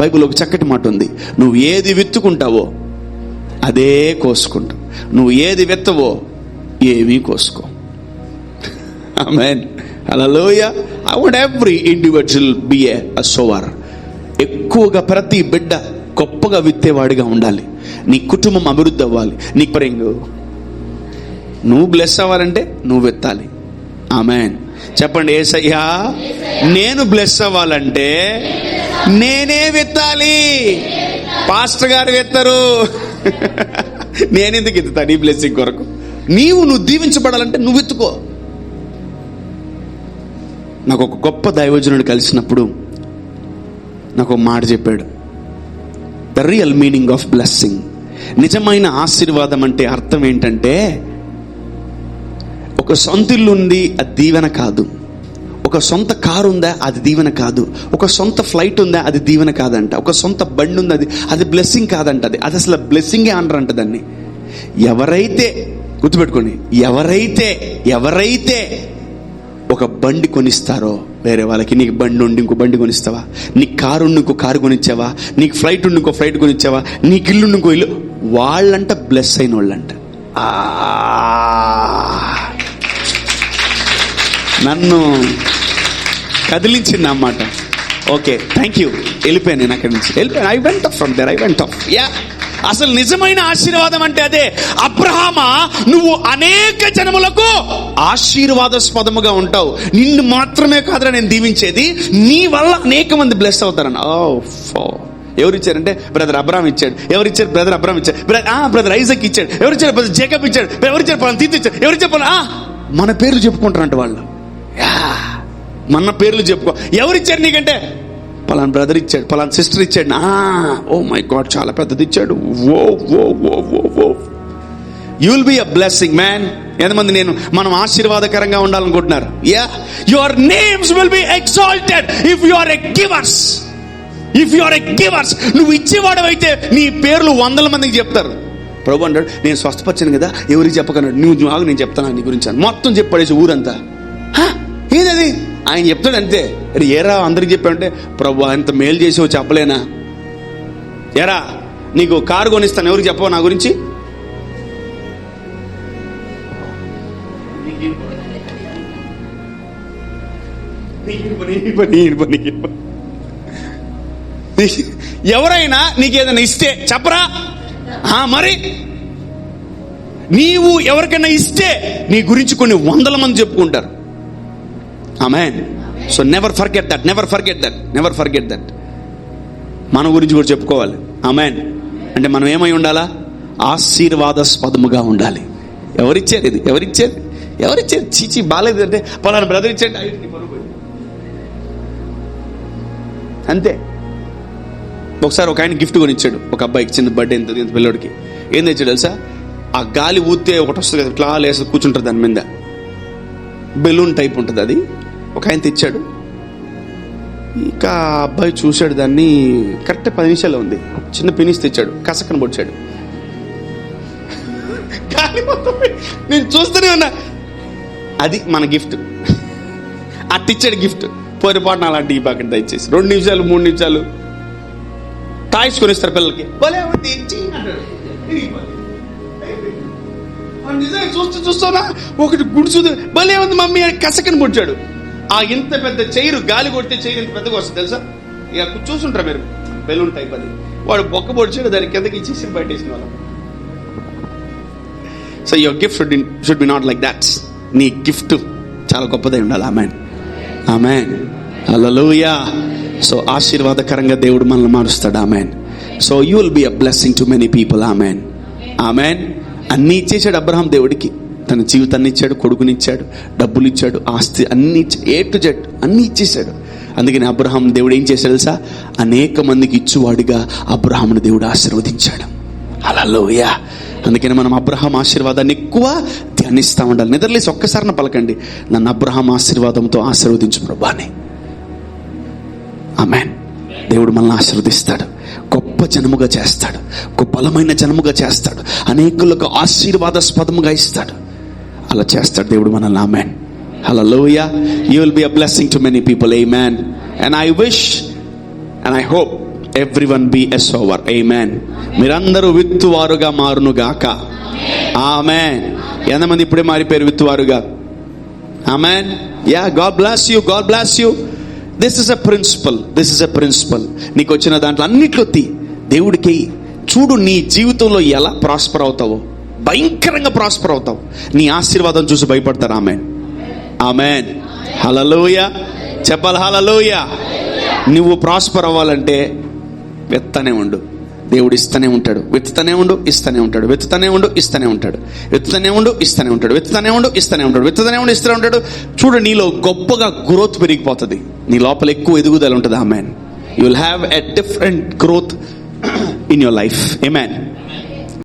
[SPEAKER 1] బైబిల్ ఒక చక్కటి మాట ఉంది, నువ్వు ఏది విత్తుకుంటావో అదే కోసుకుంటావు. నువ్వు ఏది విత్తవో ఏమీ కోసుకో. Amen. Hallelujah. I want every individual be a sower. ఎక్కువగా ప్రతి బిడ్డ గొప్పగా విత్తేవాడిగా ఉండాలి. నీ కుటుంబం అభివృద్ధి అవ్వాలి. నీ పరింగు నువ్వు బ్లెస్ అవ్వాలంటే నువ్వు విత్తాలి. ఆమేన్. చెప్పండి, యేసయ్యా నేను బ్లెస్ అవ్వాలంటే నేనే విత్తాలి. పాస్టర్ గారు విత్తరు, నేనెందుకు ఎత్తుతా నీ బ్లెస్సింగ్ కొరకు? నువ్వు దీవించబడాలంటే నువ్వు ఎత్తుకో. నాకు ఒక గొప్ప దైవజనుడు కలిసినప్పుడు నాకు ఒక మాట చెప్పాడు. The real meaning of blessing. నిజమైన ఆశీర్వాదం అంటే అర్థం ఏంటంటే, ఒక సొంత ఇల్లు ఉంది, అది దీవెన కాదు. ఒక సొంత కారు ఉందా, అది దీవెన కాదు. ఒక సొంత ఫ్లైట్ ఉందా, అది దీవెన కాదంట. ఒక సొంత బండి ఉంది, అది బ్లెస్సింగ్ కాదంట. అది అసలు బ్లెస్సింగే అనరంట దాన్ని. ఎవరైతే, గుర్తుపెట్టుకోండి, ఎవరైతే ఒక బండి కొనిస్తారో వేరే వాళ్ళకి, నీకు బండి ఉండి ఇంకో బండి కొనిస్తావా? నీకు కారు ఉండి ఇంకో కారు కొనిచ్చావా? నీకు ఫ్లైట్ ఉండి ఇంకో ఫ్లైట్ కొనిచ్చావా? నీకు ఇల్లు ఇంకో ఇల్లు, వాళ్ళంట బ్లెస్ అయిన వాళ్ళంట. నన్ను కదిలించింది అన్నమాట. Okay, thank you. వెళ్ళిపోయాను నేను అక్కడి నుంచి. I went off from there. Yeah. అసలు నిజమైన ఆశీర్వాదం అంటే అదే. అబ్రహామా, నువ్వు అనేక జనములకు ఆశీర్వాదాస్పదముగా ఉంటావు. నిన్ను మాత్రమే కాదురా నేను దీవించేది, నీ వల్ల అనేక మంది బ్లెస్ అవుతారన్న. ఎవరిచ్చారంటే బ్రదర్ అబ్రామ్ ఇచ్చాడు. ఎవరిచ్చారు? బ్రదర్ అబ్రామ్ ఇచ్చాడు. బ్రదర్ ఐజక్ ఇచ్చాడు. ఎవరిచ్చారు? బ్రదర్ జేకబ్ ఇచ్చాడు. ఎవరిచ్చారు? పలానా తీర్చి ఇచ్చాడు. ఎవరిచ్చారు? మన పేర్లు చెప్పుకుంటారంట వాళ్ళు. మన పేర్లు చెప్పుకో. ఎవరిచ్చారు నీకంటే? పలానా బ్రదర్ ఇచ్చాడు, పలానా సిస్టర్ ఇచ్చాడు. ఓ మై గాడ్, చాలా పెద్దది ఇచ్చాడు. You will be a blessing man. ఎంతమంది మనం ఆశీర్వాదకరంగా ఉండాలనుకుంటున్నారు? Yeah. Your names will be exalted if you are a givers. నువ్వు ఇచ్చేవాడవైతే నీ పేర్లు 100 మందికి చెప్తారు. ప్రభు అంటాడు, నేను స్వస్థపరిచాను కదా, ఎవరికి చెప్పకన్నాడు. నువ్వు ఆగు, నేను చెప్తాను నీ గురించి అని మొత్తం చెప్పాడేసి ఊరంతా. ఏదది ఆయన చెప్తాడు అంతే. ఏరా అందరికి చెప్పాడంటే, ప్రభు అంత మేలు చేసావు చెప్పలేనా? ఏరా నీకు కారు కొనిస్తాను, ఎవరికి చెప్పవు నా గురించి? ఎవరైనా నీకేదైనా ఇస్తే చెప్పరా? మరి నీవు ఎవరికైనా ఇస్తే నీ గురించి కొన్ని 100 మంది చెప్పుకుంటారు. Amen. So never forget that. మన గురించి కూడా చెప్పుకోవాలి. ఆమేన్. అంటే మనం ఏమై ఉండాలా? ఆశీర్వాదాస్పదముగా ఉండాలి. ఎవరిచ్చారు? ఎవరిచ్చారు? చీచి బాగాలేదు అంటే పలానా బ్రదర్ ఇచ్చాడు, అంతే. ఒకసారి ఒక ఆయన గిఫ్ట్ కొని ఇచ్చాడు ఒక అబ్బాయికి, చిన్న బర్త్డే ఎంత పిల్లడికి. ఏం తెచ్చాడు తెలుసా? ఆ గాలి ఊతే ఒకటి వస్తుంది కదా, ఇట్లా లేసి కూర్చుంటారు దాని మీద, బెలూన్ టైప్ ఉంటుంది అది. ఒక ఆయన తెచ్చాడు. ఇక ఆ అబ్బాయి చూశాడు దాన్ని, కరెక్ట్ 10 నిమిషాలు ఉంది. చిన్న పినిస్ తెచ్చాడు, కసకను పొడిచాడు. గాలి మొత్తం నేను చూస్తూనే ఉన్నా. అది మన గిఫ్ట్. అట్టిచ్చాడు గిఫ్ట్. పొరపాటున అలాంటి ఈ ప్యాకెట్ దయచేసి 2 నిమిషాలు 3 నిమిషాలు టాయ్స్ కొనిస్తారు పిల్లలకి. చూస్తున్నా ఒకటి గుడిచుంది, భలే ఉంది మమ్మీ అని కసకని పొడిచాడు. ఆ ఇంత పెద్ద చైరు, గాలి కొడితే చైరు ఇంత పెద్దగా వస్తుంది తెలుసా? ఇక చూసుంటారా మీరు, బెలూన్ టైప్ అది. వాడు బొక్క పొడిచాడు, దాని కిందకి ఇచ్చేసి బయటేసిన వాళ్ళం. So your gift should be not like that. నీ గిఫ్ట్ చాలా గొప్పదై ఉండాలి. ఆమేన్, ఆమేన్, హల్లెలూయా. సో ఆశీర్వాదకరంగా దేవుడు మనల్ని మారుస్తాడు. Amen. So you will be a blessing to many people. Amen, amen. అన్నీ ఇచ్చేసాడు అబ్రహాం దేవుడికి. తన జీవితాన్ని ఇచ్చాడు, కొడుకునిచ్చాడు, డబ్బులు ఇచ్చాడు, ఆస్తి అన్ని, A to Z అన్ని ఇచ్చేసాడు. అందుకని అబ్రహాం దేవుడు ఏం చేశాడు తెలుసా? అనేక మందికి ఇచ్చువాడిగా అబ్రహామును దేవుడు ఆశీర్వదించాడు. హల్లెలూయా. అందుకని మనం అబ్రహాం ఆశీర్వాదాన్ని ఎక్కువ ధ్యానిస్తూ ఉండాలి. నిద్రలేసి ఒక్కసారిన పలకండి, నన్ను అబ్రహాం ఆశీర్వాదంతో ఆశీర్వదించు ప్రభువాని. ఆమేన్. దేవుడు మనల్ని ఆశీర్వదిస్తాడు, గొప్ప జనముగా చేస్తాడు, గొప్ప బలమైన జనముగా చేస్తాడు, అనేకులకు ఆశీర్వాదాస్పదముగా ఇస్తాడు. అలా చేస్తాడు దేవుడు మనల్ని. Amen, hallelujah. You will be a blessing to many people. Amen. And I wish and I hope everyone be a sower. Amen. మీరందరూ విత్తువారుగా మారును గాక. ఆమేన్. ఎంతమంది ఇప్పుడే మారిపోయారు విత్తువారుగా? Amen. Yeah, God bless you, God bless you. This is a principle. నీకు వచ్చిన దాంట్లో అన్నిట్లో దేవుడికి చూడు. నీ జీవితంలో ఎలా ప్రాస్పర్ అవుతావో, భయంకరంగా ప్రాస్పర్ అవుతావు. నీ ఆశీర్వాదం చూసి భయపడతారు. ఆమేన్, ఆమేన్, హల్లెలూయా. చెప్పాలి హల్లెలూయా. నువ్వు ప్రాస్పర్ అవ్వాలంటే వెత్తనే ఉండు. దేవుడు ఇస్తూనే ఉంటాడు. వెతుతూనే ఉండు, ఇస్తూనే ఉంటాడు. వెతుతూనే ఉండు, ఇస్తూనే ఉంటాడు. వెతుతూనే ఉండు, ఇస్తూనే ఉంటాడు. వెతుతూనే ఉండు, ఇస్తూనే ఉంటాడు. వెతుతూనే ఉండు, ఇస్తూనే ఉంటాడు. చూడు, నీలో గొప్పగా గ్రోత్ పెరిగిపోతుంది. నీ లోపల ఎక్కువ ఎదుగుదల ఉంటుంది. Amen. You will have a different growth in your life. Amen.